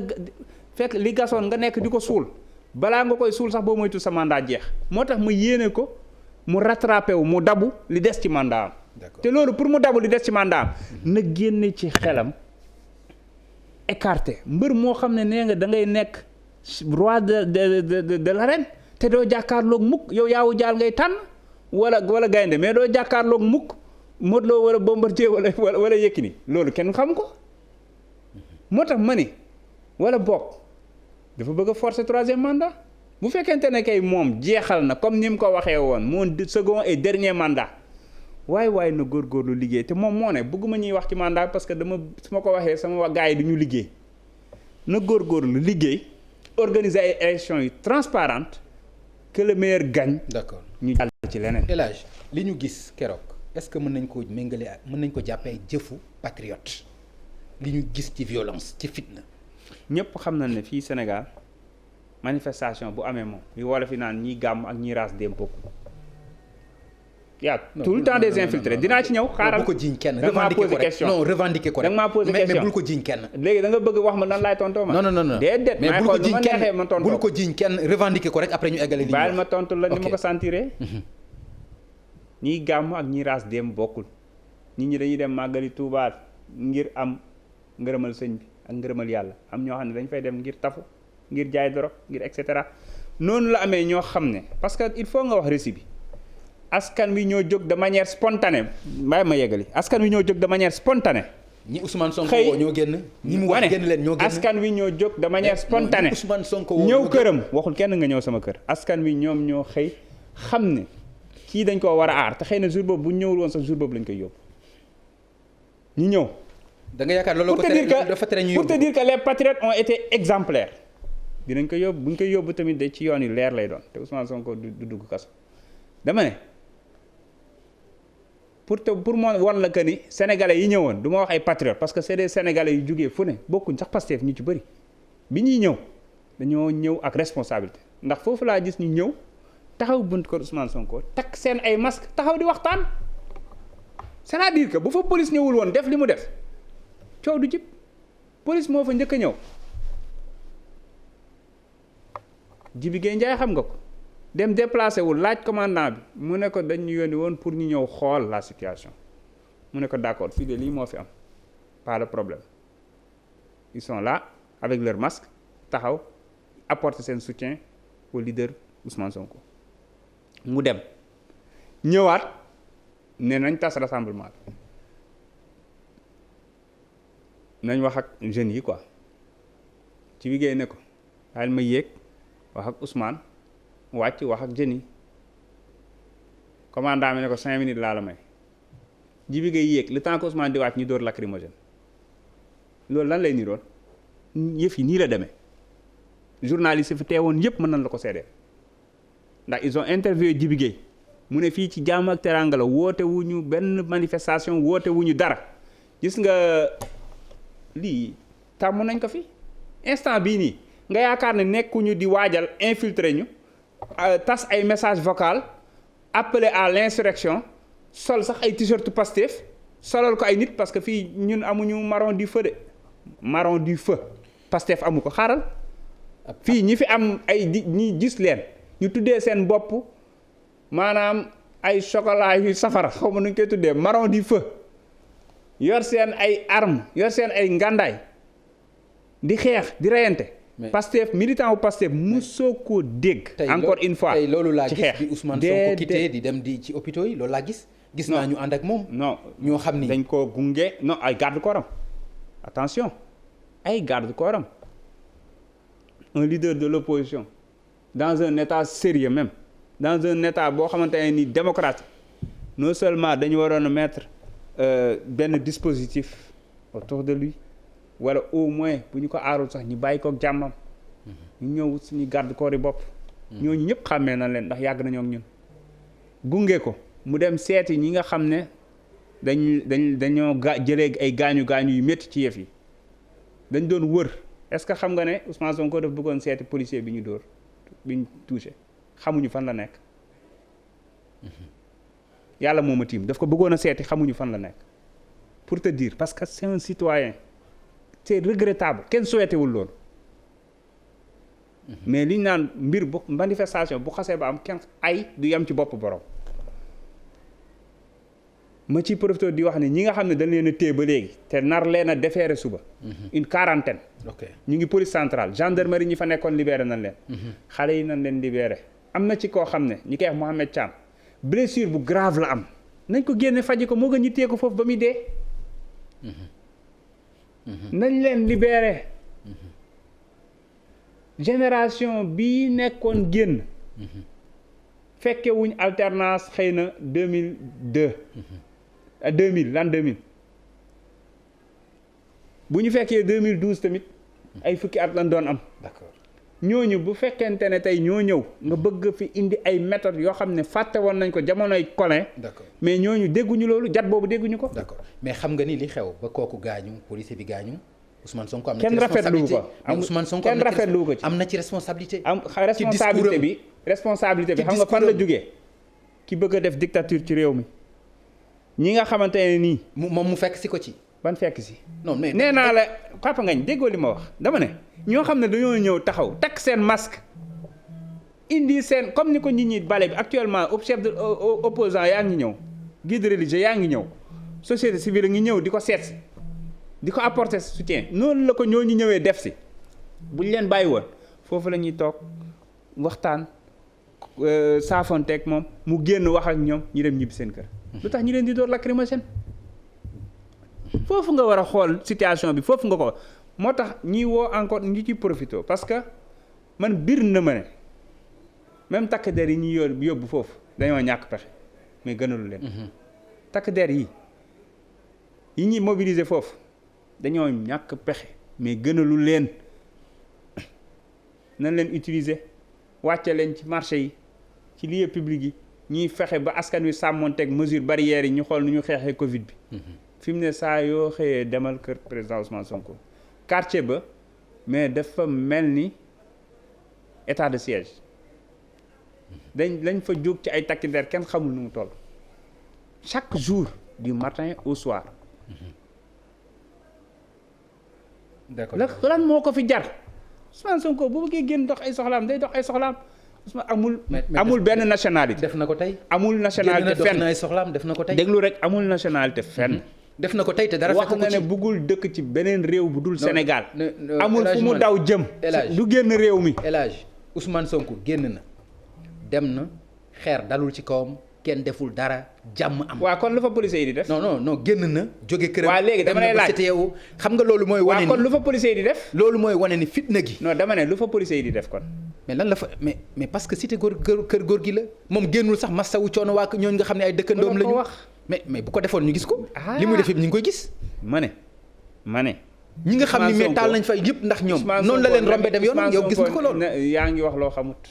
fekk li gasoon nga nekk di ko suul balaa nga koy suul sax boo moytu sa mandat jeex moo tax ma yéene ko mu rattrapé wu mu dabu li des ci mandat am te loolu pour mu dabu li des ci mandat am na génne ci xelam écarté mbër moo xam ne nee nga da ngay nekk roi de l'arène te doo jàkkaarloog mukk yow yaawu jaal ngay tànn wala gaynde mais doo jàkkaarloog mukk Modou Lo wala Bombardier wala Yékini loolu kenn xam ko moo tax ma ni wala bokk dafa bëgg a forcer 3e mandat bu fekkente ne kay moom jeexal na comme ni mu ko waxee woon mon second et dernier mandat waaye na góorgóorlu liggéey te moom moo ne bëgguma ñuy wax ci mandat parce que su ma ko waxee sama gars yi du ñu liggéey na góorgóorlu liggéey organiser ay élections yu transparentes que le meilleur gagne. d'accord ñu jàll ci leneen. El Hadj li ñu gis keroog est-ce que mën nañ ko méngale ak mën nañ ko jàppee jëfu patriote li ñu gis ci violence ci fitna. ñëpp xam nañ ne fii Sénégal manifestation bu amee moom li wala fi naan ñiy gàmm ak ñiy raas dem bokk. yaa tout le temps des infiltrés dinaa ci ñëw. xaaral bu ko jiiñ kenn revendiquer ko rek non revendiquer ko rek. da nga maa posé question mais bul ko jiiñ kenn. léegi da nga bëgg wax ma nan laay tontoo ma. non déedéet mais bul ko jiiñ kenn ma tontoo bul ko jiiñ kenn revendiquer ko rek après ñu eggale. li baal ma tontu la ni ma ko sentiree. ñiy gàmm ak ñiy raas dem bokkul. nit ñi dañuy dem màggali Tuubaa ngir am ngërëmal sëñ bi ak ngërëmal yàlla am ñoo xam ne dañ fay dem ngir tafu ngir jaay dorog ngir et cetera noonu la amee ñoo xam ne parce que il faut nga wax récit bi askan wi ñoo jóg de manière spontanée bàyyi ma yeggali askan wi ñoo jóg de manière spontanée. ñi Ousmane Sonko woo ñoo génn. ñi mu wax génn leen ñoo génn askan wi ñoo jóg de manière spontanée. ñi Ousmane Sonko woo ñëw këram waxul kenn nga ñëw sama kër. askan wi ñoom ñoo xëy xam ne kii dañ koo war a aar te xëy na jour boobu bu ñëwul woon sax jour boobu lañ koy yóbbu ñu ñëw. da nga yaakaar loolu ko tere dafa tere ñu yóbbu pour te dire que les patriotes ont été exemplaires dinañ ko yóbbu bu ñu koy yóbbu tamit de ci yoon yu leer lay doon te Ousmane Sonko du dugg kaso dama ne. pour moo war la que ni sénégalais yi ñëwoon du ma wax ay patriotes parce que c'est des sénégalais yu jugee fu ne bokkuñ sax Pastef ñu ci bëri bi ñuy ñëw dañoo ñëw ak responsabilité ndax foofu laa gis ñu ñëw taxaw bunt ko Ousmane Sonko takk seen ay masque taxaw di waxtaan c'est-à-dire que bu fa police ñëwul woon def li mu def coow du jib police moo fa njëkk a ñëw Jibi Gueye Ndiaye xam nga ko dem déplacé wul laaj commandant bi mu ne ko dañ ñu yónni woon pour ñu ñëw xool la situation mu ne ko d'accord fii de lii moo fi am pas de problème ils sont là avec leur masque taxaw apporter seen soutien au leader Ousmane Sonko mu dem ñëwaat ne nañ tas rassemblement bi nañ wax ak jeunes yi quoi ci liggéey ne ko daal ma yéeg wax ak Ousmane wàcc wax ak jeunes yi commandant bi ne ko 5 minutes laa la may ji bi ngay yéeg le temps que Ousmane di wàcc ñu dóor lacrymogène loolu lan lay niroon yëf yi nii la demee journaliste yi fi teewoon yëpp mën nañ la ko seedeel ndax ils ont interviewé Jibi Gueye mu ne fii ci jàmm ak teraanga la woote wu ñu benn manifestation woote wu ñu dara gis nga lii tàmm nañ ko fi instant bii nii nga yaakaar ne nekkuñu di waajal infiltrer ñu tas ay message vocal appelé à l'insurrection sol sax ay t-shirt Pastef solal ko ay nit parce que fii ñun amuñu marron du feu de marron du feu Pastef amu ko xaaral fii ñi fi am ay ñi gis leen ñu tuddee seen bopp maanaam ay chocolat yu safara xaw ma nuñ koy tuddee marron du feu yor seen ay armes yor seen ay ngàndaay di xeex di reyante Pastef militant wu Pastef mosoo koo dégg encore une fois tey loolu laa ci gis xeex bi Ousmane Sonko quitté di dem di ci hôpitaux yi loolu laa gis naa ñu ànd ak moom non ñoo xam ni dañ koo gunge non ay garde corps am attention ay garde corps am un leader de l'opposition dans un état sérieux même dans un état boo xamante ne ni démocratique non seulement dañu waroon a mettre benn dispositif autour de lui wala au moins bu ñu ko aarul sax ñu bàyyi kook jàmmam ñu ñëw suñu garde corps yi bopp ñooñu ñëpp xàmmee na leen ndax yàgg nañoo ak ñun gunge ko mu dem seeti ñi nga xam ne dañoo jëlee ay gaañu yu métti ci yëf yi dañ doon wër est-ce que xam nga ne Ousmane Sonko daf bëggoon seeti policier bi ñu dóor bi ñu touché xamuñu fan la nekk yàlla moo ma tiim daf ko bëggoon a seeti xamuñu fan la nekk pour te dire parce que c'est un citoyen c'est regrettable kenn souhaité wul loolu mais liñ naan mbir bu manifestation bu xasee ba am kenn ay du yem ci bopp borom ma ci profité di wax ne ñi nga xam ne dañ leen a téye ba léegi te nar leen a déférer suba. une quarantaine. ok ñu ngi police centrale gendarmerie ñi fa nekkoon libéré nañ leen. xale yi nañ leen libéré. am na ci koo xam ne ñi koy wax Mohamed Thiam blessure bu grave la am nañ ko génne faji ko moo gën ñu téye ko foofu ba muy dee. nañ leen libéré. génération bii nekkoon génn. fekke wuñ alternance xëy na 2002. 2000 l'an 2000. bu ñu fekkee 2012 tamit ay fukki at lañ doon am. d'accord ñooñu bu fekkente ne tey ñoo ñëw nga bëgg fi indi ay méthodes yoo xam ne fàtte woon nañ ko jamonoy Collin. d'accord mais ñooñu dégguñu loolu jat boobu dégguñu ko. d'accord mais xam nga ni li xew ba kooku gaañu policier bi gaañu Ousmane Sonko am na ci kenn rafetlu ko Ousmane Sonko kenn rafetlu ko ci am na ci responsabilité. responsabilité bi xam nga fan la jógee ki bëgg a def dictature ci réew mi ñi nga xamante ne nii. moom mu fekk si ko ci. ban fekk si. non mais nee naa la Papa Ngagne déggoo li ma wax dama ne ñoo xam ne dañoo ñëw taxaw takk seen masque indi seen comme ni ko nit ñi bale bi actuellement au chef de opposant yaa ngi ñëw guide religieux yaa ngi ñëw société civile ngi ñëw di ko seet si di ko apporter soutien noonu la ko ñooñu ñëwee def si buñ leen bàyyi woon foofu la ñuy toog waxtaan saafonteeg moom mu génn wax ak ñoom ñu dem ñibbi seen kër. lu tax ñu leen di door lacrymogène foofu nga war a xool situation bi foofu nga ko moo tax ñi woo encore ñi ci profité parce que man bir na ma ne même takk der yi ñuy yóbbu foofu dañoo ñàkk pexe mais gënalu leen. takk der yi ñuy mobiliser foofu dañoo ñàkk pexe mais gënalu leen nañ leen utiliser wàcce leen ci marché yi ci lieu public yi ñuy fexe ba askan wi sàmmonteeg mesure barrières yi ñu xool nu ñu xeexee Covid bi. fi mu ne saa yoo xëyee demal kër président Ousmane Sonko quartier ba mais dafa mel ni état de siège lañ fa jóg ci ay takki der kenn xamul nu mu toll chaque jour du matin au soir. d'accord lan moo ko fi jar Ousmane Sonko bu bëggee génn dox ay soxlaam day dox ay soxlaam Ousmane amul benn nationalité. def na ko tey. amul nationalité fenn génn na ay soxlaam def na ko tey. déglu rek amul nationalité fenn. def na ko tey te dara fekk ko ci wax na ne bëggul dëkk ci beneen réew bu dul Sénégal. amul Elhadj fu mu daw jëm. du génn réew mi. Elhadj Ousmane Sonko génn na dem na xeer dalul ci kawam kenn deful dara jàmm am. waaw kon lu fa policiers yi di def. non génn na jóge këram. waaw léegi dama lay laaj xam nga loolu mooy. wane ni waaw kon lu fa policiers yi di def. loolu mooy wane ni fitna gi. non dama ne lu fa policiers yi di def kon. mais lan la fa mais parce que cité kër góor gi la moom génnul sax masawu coono waa ñooñu nga xam ne ay dëkkandoom lañu wax. mais bu ko defoon ñu gis ko. li muy def yëpp ñu ngi koy gis. ma ne. ñi nga xam ni mais taal nañ fa yëpp ndax ñoom. noonu la leen rombe dem yoon yow gis nga ko loolu. yaa ngi wax loo xamut.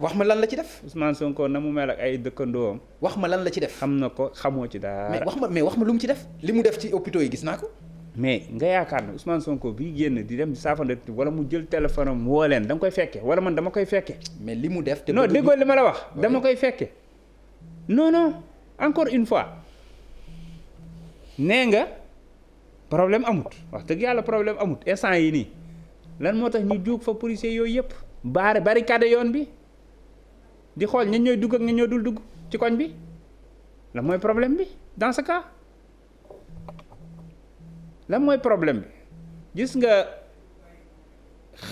wax ma lan la ci def. Ousmane Sonko na mu mel ak ay dëkkandoom. wax ma lan la ci def. xam na ko xamoo ci dara. mais wax ma lu mu ci def. li mu def ci hôpitaux yi gis naa ko. mais nga yaakaar ne Ousmane Sonko bi génn di dem di saafara wala mu jël téléphone am woo leen da nga koy fekke wala man dama koy fekke. mais li mu def te non déggoo li ma la wax. dama koy fekke. non encore une fois nee nga problème amut wax dëgg yàlla problème amut instant yi nii lan moo tax ñu juug fa policiers yooyu yëpp. barricade yoon bi di xool ñan ñooy dugg ak ñan ñoo dul dugg ci koñ bi lan mooy problème bi dans ce cas. lan mooy problème bi gis nga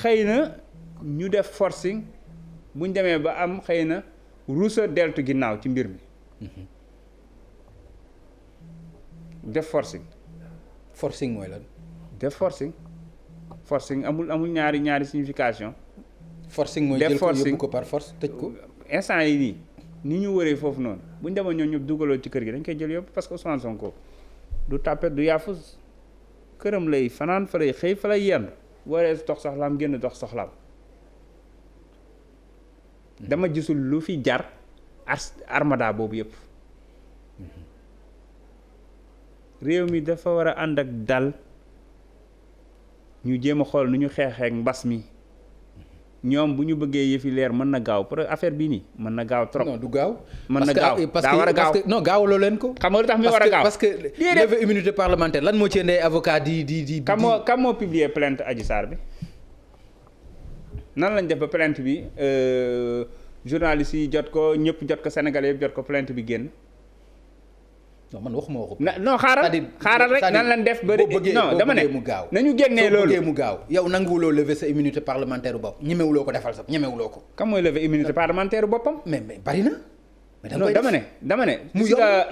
xëy na ñu def forcing buñ demee ba am xëy na rusa deltu ginnaaw ci mbir mi def forcing mooy lan. def forcing amul ñaari signification. forcing mooy jël ko yóbbu ko par force tëj ko. instant yi nii ni ñu wëree foofu noonu buñ demoon ñoom ñëpp dugaloo ci kër gi dañ koy jël yóbbu parce que Ousmane Sonko du tapet du yaafus këram lay fanaan fa lay xëy fa lay yenn waree dox soxlaam génn dox soxlaam dama gisul lu fi jar armada boobu yëpp réew mi dafa war a ànd ak dal ñu jéem a xool nu ñu xeexeek mbas mi ñoom bu ñu bëggee yëfi leer mën na gaaw pour affaire bii nii mën na gaaw trop. non du gaaw. mën na gaaw daa war a gaaw parce que non gaawaloo leen ko. xam nga lu tax mi war a gaaw parce que levée immunité parlementaire lan moo ci indee avocat di. kam moo publier plainte Adji Sarr bi nan lañ def ba plainte bi journalistes yi jot ko ñëpp jot ko sénégalais yëpp jot ko plainte bi génn non man waxuma waxu. non xaaral rek nan lañ def ba non dama ne mu gaaw nañu génnee loolu bëggee mu gaaw yow nanguwuloo lever sa immunité parlementaire bopp ñemewuloo ko defal sa ñemewuloo ko. kam mooy lever immunité parlementaire boppam. mais bari na. non dama ne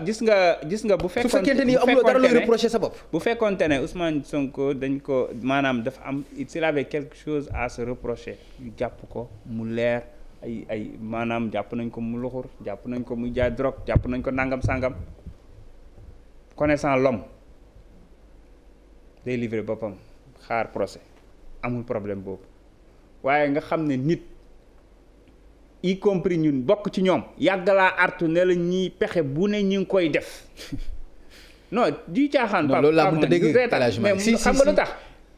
gis nga bu fekkoon su fekkente ni amuloo dara looy reprocher sa bopp. bu fekkoonte ne Ousmane Sonko dañ ko maanaam dafa am s'il avait quelque chose à se reprocher ñu jàpp ko mu leer ay maanaam jàpp nañ ko mu luxur jàpp nañ ko muy jaay drogue jàpp nañ ko nangam sangam connaissant l'homme day livrer boppam xaar procès amul problème boobu waaye nga xam ne nit y compris ñun bokk ci ñoom yàgg laa artu ne la ñiy pexe bu ne ñi ngi koy def non di caaxaan. non loolu laa mënut a dégg mais xam nga lu tax.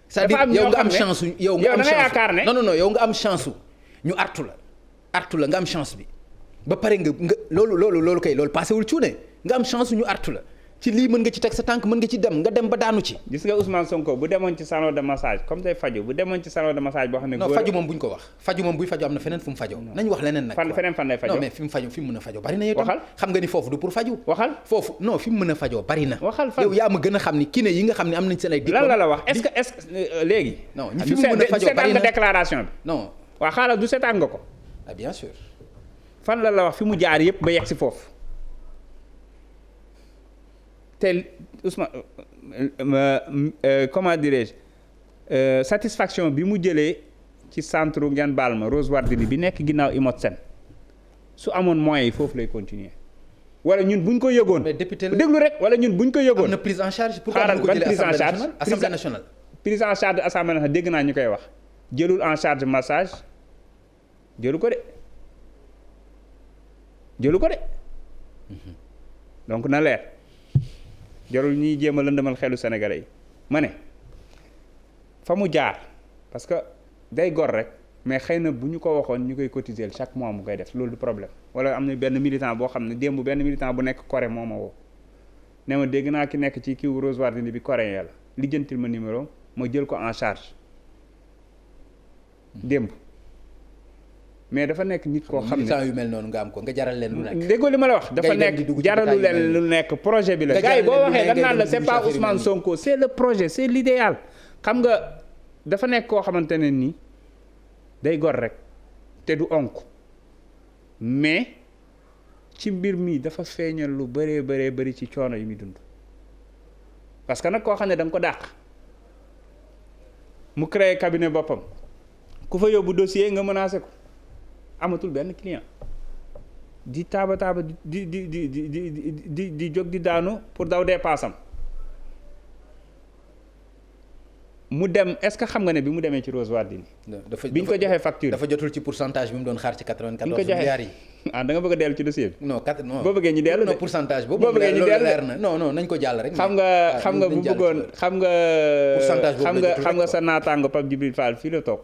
c'est-à-dire yow nga am chance yow nga am chance yaakaar ne non yow nga am chance ñu artu la nga am chance bi ba pare nga loolu kay loolu passé wul cuune nga am chance ñu artu la ci lii mën nga ci teg sa tànk mën nga ci dem nga dem ba daanu ci. gis nga Ousmane Sonko bu demoon ci salon de massage comme tey faju bu demoon ci salon de massage boo xam ne. non faju moom buñ ko wax faju moom buy faju am na feneen fu mu fajoo. nañ wax leneen nag. feneen fan lay fajoo non mais fi mu fajoo fi mu mën a fajoo bari na yow tam. waxal xam nga ni foofu du pour faju. waxal foofu non fi mu mën a fajoo bari na. waxal fan yow yaa ma gën a xam ni kiné yi nga xam ne am nañ seen ay. lan la wax est-ce que léegi. non fi mu mën a fajoo bari na déclaration bi. non waaw xaaral du seetaan nga ko. ah bien sûr. fan la wax fi mu jaar yëpp ba yegg si foofu te Ousmane comment dirais-je satisfaction bi mu jëlee ci centre ngeen baal ma Rose Wardini bi nekk ginnaaw Imotsen su amoon moyens yi foofu lay continuer wala ñun buñ ko yëgoon. mais député déglu rek wala ñun buñ ko yëgoon. am na prise en charge. xaaral ban prise en charge assemblée nationale. prise en charge assemblée nationale dégg naa ñu koy wax jëlul en charge massage jëlu ko de donc na leer. jarul ñuy jéem a lëndëmal xelu Sénégalais yi ma ne fa mu jaar parce que day gor rek mais xëy na bu ñu ko waxoon ñu koy cotiser chaque mois mu koy def loolu du problème wala am na benn militant boo xam ne démb benn militant bu nekk Corée moo ma woo ne ma dégg naa ki nekk ci kiw Rose Wardini bi coréen la lijjantil ma numéro ma jël ko en charge démb mais dafa nekk nit koo xam ne militant yu mel noonu nga am ko nga jaral leen lu nekk. déggoo li ma la wax dafa nekk jaralu leen lu nekk projet bi la. gars yi boo waxee dañ naan la c'est pas Ousmane Sonko c'est le projet c'est l'idéal xam nga dafa nekk koo xamante ne nii day gor rek te du onk mais ci mbir mi dafa feeñal lu bëree bëri ci coono yi muy dund parce que nag koo xam ne da nga ko dàq mu créé cabinet boppam ku fa yóbbu dossier nga menacé ko. amatul benn client di taaba di jóg di daanu pour daw dépassam mu dem est-ce que xam nga ne bi mu demee ci Rose Wardini bi ñu ko joxee facture dafa jotul ci pourcentage bi mu doon xaar ci 94 milliards yi. da nga bëgg a dellu ci dossier bi. non boo bëggee ñu dellu de non pourcentage boobu. boo bëggee ñu dellu leer na non nañ ko jàll rek. xam nga bu bëggoon pourcentage boobu xam nga sa naataango Pape Djibril Fall fii la toog.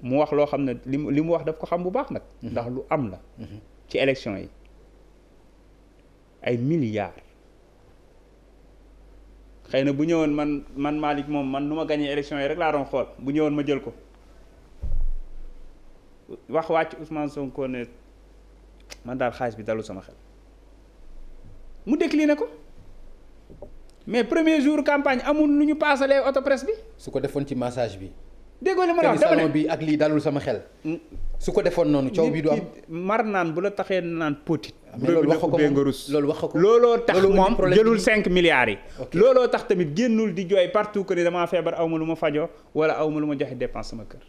mu wax loo xam ne li mu wax daf ko xam bu baax nag. ndax lu am la. ci élection yi ay milliards. xëy na bu ñëwoon man Malick moom man nu ma gagné élection yi rek laa doon xool bu ñëwoon ma jël ko wax wàcc Ousmane Sonko ne man daal xaalis bi dalu sama xel mu décliné ko mais premier jour campagne amul lu ñu paasalee autopresse bi. su ko defoon ci massage bi. déggoo li ma la wax dama ne salon bi ak lii dalul sama xel. su ko defoon noonu coow bi du am. mar naan bu la taxee naan potit. mais loolu wax ko moom loolu wax ko. looloo tax moom jëlul 5 milliards yi. looloo tax tamit génnul di jooy partout que ni damaa feebar aw ma lu ma fajoo wala aw ma lu ma joxe dépense sama kër.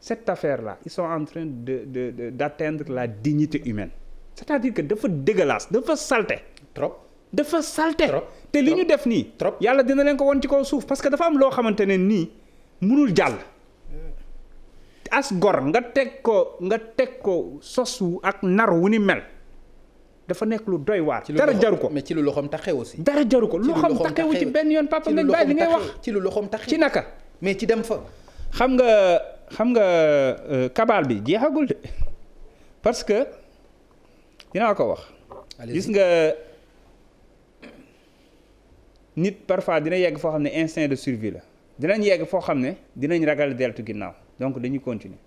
cette affaire là ils sont en train d'atteindre la dignité humaine. c'est-à-dire que dafa dégueulasse dafa salté. trop. dafa salté te li ñu def nii yàlla dina leen ko won ci kaw suuf parce que dafa am loo xamante ne nii mënul jàll as gor nga teg ko sosu ak nar wu ni mel dafa nekk lu doy waar dara jaru ko mais ci lu loxoom taxee aussi dara jaru ko loxoom taxewu ci benn yoon papa ngañ bàyyi li ngay wax ci lu loxoom taxee ci naka mais ci dem fa xam nga kabal bi jeexagul de parce que dinaa ko wax gis nga nit parfois dina yegg foo xam ne instinct de survie la dinañ yegg foo xam ne dinañ ragal deltu ginnaaw donc dañuy continuer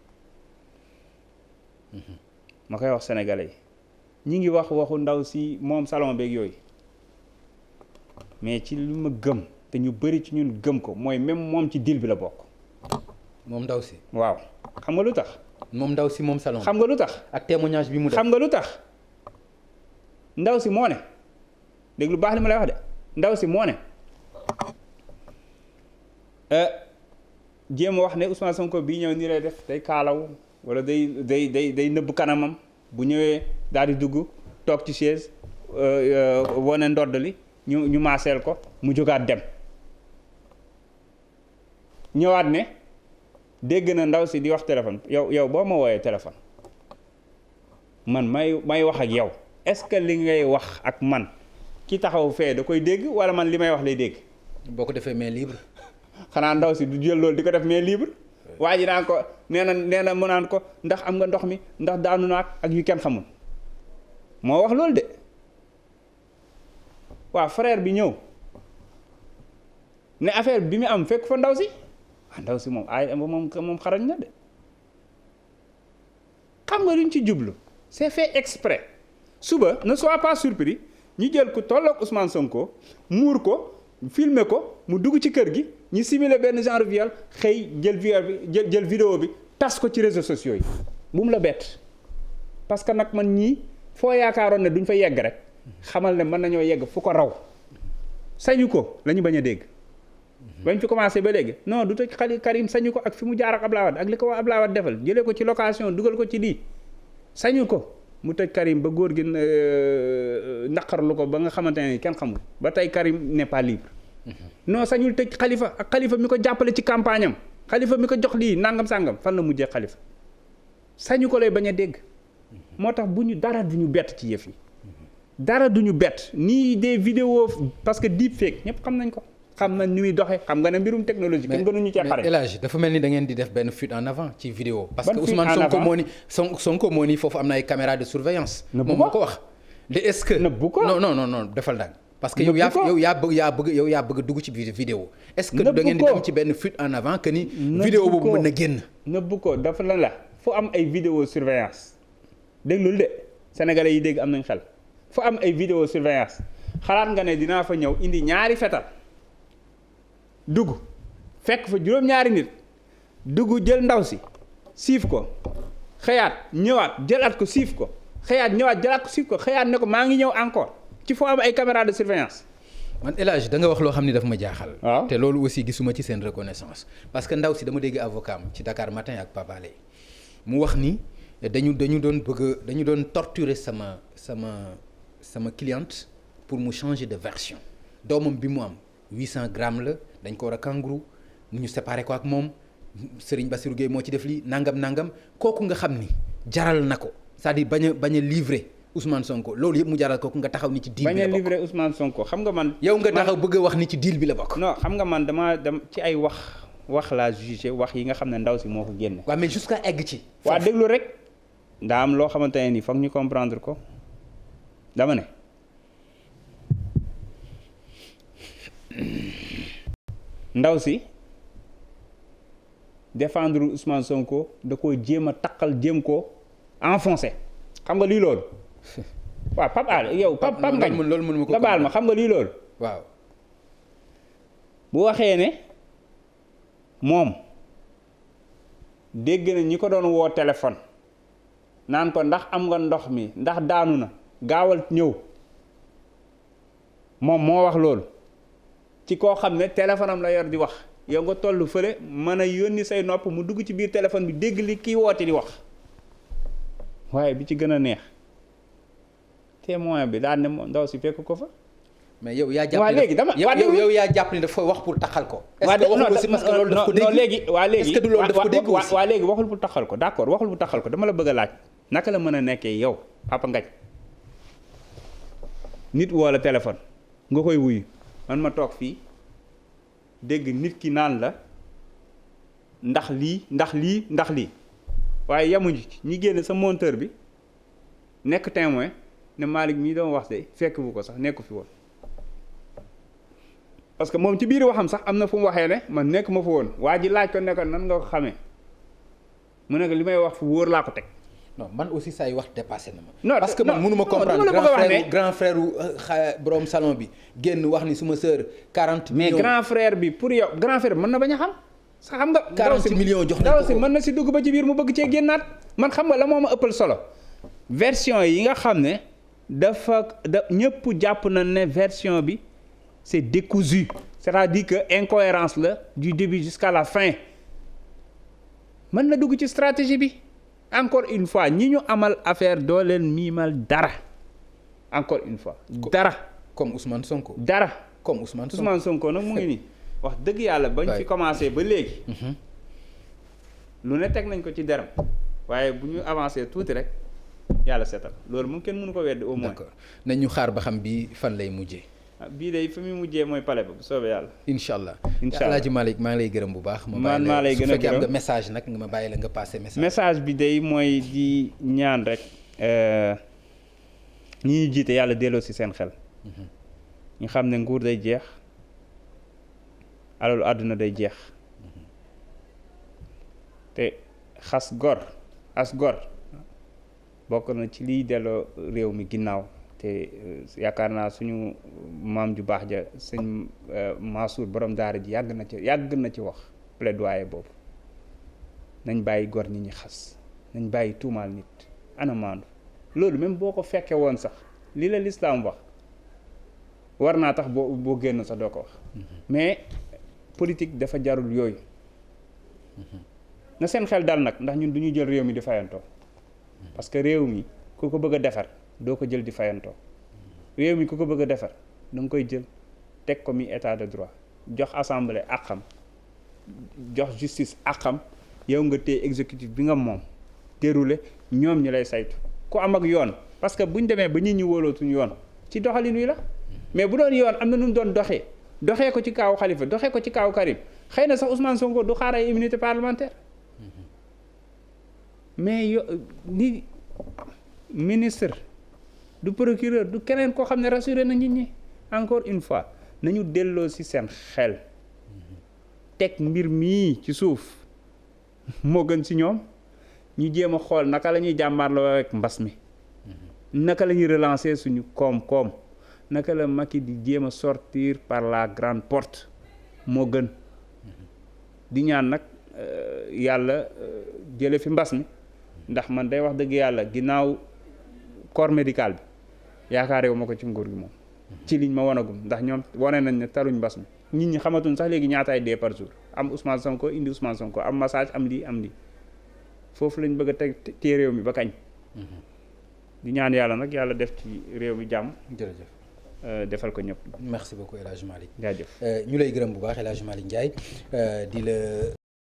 ma koy wax sénégalais yi ñi ngi wax waxu ndaw si moom salon beeg yooyu mais ci lu ma gëm te ñu bëri ci ñun gëm ko mooy même moom ci deal bi la bokk. moom ndaw si. waaw xam nga lu tax. moom ndaw si moom salon. xam nga lu tax. ak témoignage bi mu def. xam nga lu tax ndaw si moo ne dégg lu baax li ma lay wax de ndaw si moo ne jéem a wax ne Ousmane Sonko bii ñëw nii lay def day kaalaw wala day nëbb kanamam bu ñëwee daal di dugg toog ci chaise wane ndodd li ñu maaseel ko mu jógaat dem ñëwaat ne dégg na ndaw si di wax téléphone yow boo ma wooyee téléphone man may wax ak yow est-ce que li ngay wax ak man ki taxaw fee da koy dégg wala man li may wax lay dégg. boo ko defee main libre. xanaa ndaw si du jël loolu di ko def main libre waa ji naan ko nee na mu naan ko ndax am nga ndox mi ndax daanu naak ak yu kenn xamul moo wax loolu de waaw frère bi ñëw ne affaire bi mu am fekk fa ndaw si ndaw si moom moom xarañ na de xam nga luñ ci jublu c'est fait exprès suba ne sois pas surpris ñu jël ku tolloog Ousmane Sonko muur ko filmer ko mu dugg ci kër gi ñu simuler benn genre viol xëy jël viol bi jël vidéo bi tas ko ci réseaux sociaux yi bu mu la bett parce que nag man ñii foo yaakaaroon ne duñ fa yegg rek xamal ne mën nañoo yegg fu ko raw sañu ko la ñu bañ a dégg bañ fi commencé ba léegi non du tëj Karim sañu ko ak fi mu jaar ak Abdoulaye Wade ak li ko waa Abdoulaye Wade defal jëlee ko ci location dugal ko ci lii sañu ko mu tëj Karim ba góor gi naqarlu ko ba nga xamante ne kenn xamul ba tey Karim n'est pas libre non sañul tëj Khalifa ak Khalifa mi ko jàppale ci campagne am Khalifa mi ko jox lii nangam sàngam fan la mujjee Khalifa sañu ko lay bañ a dégg moo tax bu ñu dara du ñu bett ci yëf yi dara du ñu bett nii des vidéos parce que deepfake ñëpp xam nañ ko xam nañ ni muy doxee xam nga ne mbirum technologie kenn gënuñu cee xare. mais El Hadj dafa mel ni da ngeen di def benn fuite en avant ci vidéo parce que Ousmane Sonko moo ni foofu am na ay caméras de surveillance. moom moo ko wax. de est-ce que nëbbu ko non defal ndànk. parce que yow yaa bëgg dugg ci vidéo. est-ce que da ngeen di dem ci benn fuite en avant que ni. vidéo boobu mën na génn. nëbbu ko dafa lan la fu am ay vidéo surveillance déglul de sénégalais yi dégg am nañ xel fu am ay vidéo surveillance xalaat nga ne dinaa fa ñëw indi ñaari fetal dugg fekk fa juróom-ñaari nit dugg jël ndaw si siif ko xëyaat ñëwaat jëlaat ko siif ko xëyaat ñëwaat jëlaat ko siif ko xëyaat ne ko maa ngi ñëw encore ci foo am ay caméra de surveillance. man El Hadj da nga wax loo xam ni daf ma jaaxal. waaw te loolu aussi gisuma ci seen reconnaissance parce que ndaw si dama dégg avocat am ci Dakar Matin ak Pape Alé mu wax ni dañu doon torturer sama cliente pour mu changer de version doomam bi mu am 800 grammes la dañ ko war a kangourou ñu séparé ko ak moom Serigne Bassirou Gueye moo ci def lii nangam kooku nga xam ni jaral na ko c'est-à-dire bañ a livrer Ousmane Sonko loolu yëpp mu jaral kooku nga taxaw ni ci deal bi la bokk. bañ a livrer Ousmane Sonko xam nga man. yow nga taxaw bëgg a wax ni ci deal bi la bokk. non xam nga man dem ci ay wax laa jugé wax yi nga xam ne ndaw si moo ko génne. waaw mais jusqu'à egg ci. waa déglu rek daa am loo xamante ne ni foog ñu comprendre ko dama ne. ndaw si défendre Ousmane Sonko da koo jéem a taqal jéem koo enfoncé xam nga lii loolu waaw Pape Alé yow Pape Ngagne loolu mënu ma ko nga baal ma xam nga lii loolu waaw bu waxee ne moom dégg na ñi ko doon woo téléphone naan ko ndax am nga ndox mi ndax daanu na gaawal ñëw moom moo wax loolu ci koo xam ne téléphone am la yor di wax yow nga toll fële mën a yónni say nopp mu dugg ci biir téléphone bi dégg li kii woote di wax waaye bi ci gën a neex témoin bi daan ne moom ndaw si fekk ko fa. mais yow yaa jàpp waa léegi dama yow yaa jàpp ni dafa wax pour taxal ko. est-ce que waxul aussi parce que loolu daf ko dégg léegi waa léegi est-ce que du loolu daf ko dégg aussi waa léegi waxul pour taxal ko d'accord waxul pour taxal ko dama la bëgg a laaj naka la mën a nekkee yow Papa Ngagne nit woo la téléphone nga koy wuyu man ma toog fii dégg nit ki naan la ndax lii waaye yamuñu ci ñi génn sa monteur bi nekk témoin ne Malick mii doon wax de fekk bu ko sax nekku fi woon parce que moom ci biir waxam sax am na fu mu waxee ne man nekk ma fa woon waa ji laaj ko ne ko nan nga ko xamee mu ne ko li may wax fu wóor laa ko teg. non man aussi saa yu wax dépassé na ma. non parce que man mënuma comprendre grand frère borom salon bi génn wax ni suma sœur 40 millions. mais grand frère bi pour yow grand frère mën na bañ a xam. sax xam nga 40 millions jox nañ ko ndaw si mën na si dugg ba ci biir mu bëgg cee génnaat man xam nga la moo ma ëppal solo version yi nga xam ne ñëpp jàpp na ne version bi c'est décousu c'est-à-dire que incohérence la du début jusqu'à la fin mën na dugg ci stratégie bi encore une fois ñi ñu amal affaire doo leen miimal dara encore une fois dara comme Ousmane Sonko dara comme Ousmane Sonko nag mu ngi nii wax dëgg yàlla bañ fi commencé ba léegi lu ne teg nañ ko ci deram waaye bu ñu avancé tuuti rek yàlla seetal loolu moom kenn mënu ko weddi au moins. d'accord nañ ñu xaar ba xam bi fan lay mujjee. bii day fi muy mujjee mooy palais ba bu soobee yàlla. incha allah incha allah Alaaji Malick maa ngi lay gërëm bu baax. maa lay gën a gërëm su fekkee am nga message nag nga ma bàyyi la nga passé message. message bi day mooy di ñaan rek ñi ñu jiite yàlla delloo si seen xel. ñu xam ne nguur day jeex alalu àdduna day jeex te as gor bokk na ci liy delloo réew mi ginnaaw. te yaakaar naa suñu maam ju baax ja sëñ Mansour borom daara ji yàgg na ci wax plaidoyer boobu nañ bàyyi gor ñi xas nañ bàyyi tuumaal nit ana maandu loolu même boo ko fekkee woon sax li la lislaam wax war naa tax boo génn sax doo ko wax mais politique dafa jarul yooyu na seen xel dal nag ndax ñun du ñu jël réew mi di fayantoo parce que réew mi ku ko bëgg a defar doo ko jël di fayantoo réew mi ku ko bëgg a defar da nga koy jël teg ko mi état de droit jox assemblée àqam jox justice àqam yow nga téye exécutif bi nga moom déroulé ñoom ñi lay saytu ku am ak yoon parce que buñ demee ba nit ñi wóolootuñu yoon ci doxalin wi la mais bu doon yoon am na nu mu doon doxee ko ci kaawu Khalifa doxee ko ci kaawu Karim xëy na sax Ousmane Sonko du xaar ay immunité parlementaire mais ni ministre du procureur du keneen koo xam ne rassuré na nit ñi encore une fois nañu delloo ci seen xel teg mbir mii ci suuf moo gën ci ñoom ñu jéem a xool naka la ñuy jàmmarloo ak mbas mi naka la ñuy relancer suñu koom-koom naka la Macky di jéem a sortir par la grande porte moo gën di ñaan nag yàlla jële fi mbas mi ndax man day wax dëgg yàlla ginnaaw corps médical bi yaakaarewu ma ko ci nguur gi moom ci liñ ma wanagum ndax ñoom wane nañ ne taruñ mbas mi nit ñi xamatuñ sax léegi ñaataay dee par jour am Ousmane Sonko indi Ousmane Sonko am massage am lii foofu lañ bëgg a teg téye réew mi ba kañ di ñaan yàlla nag yàlla def ci réew mi jàmm jërëjëf defal ko ñëpp merci beaucoup El Hadj Malick jaajëf ñu lay gërëm bu baax El Hadj Malick Ndiaye di la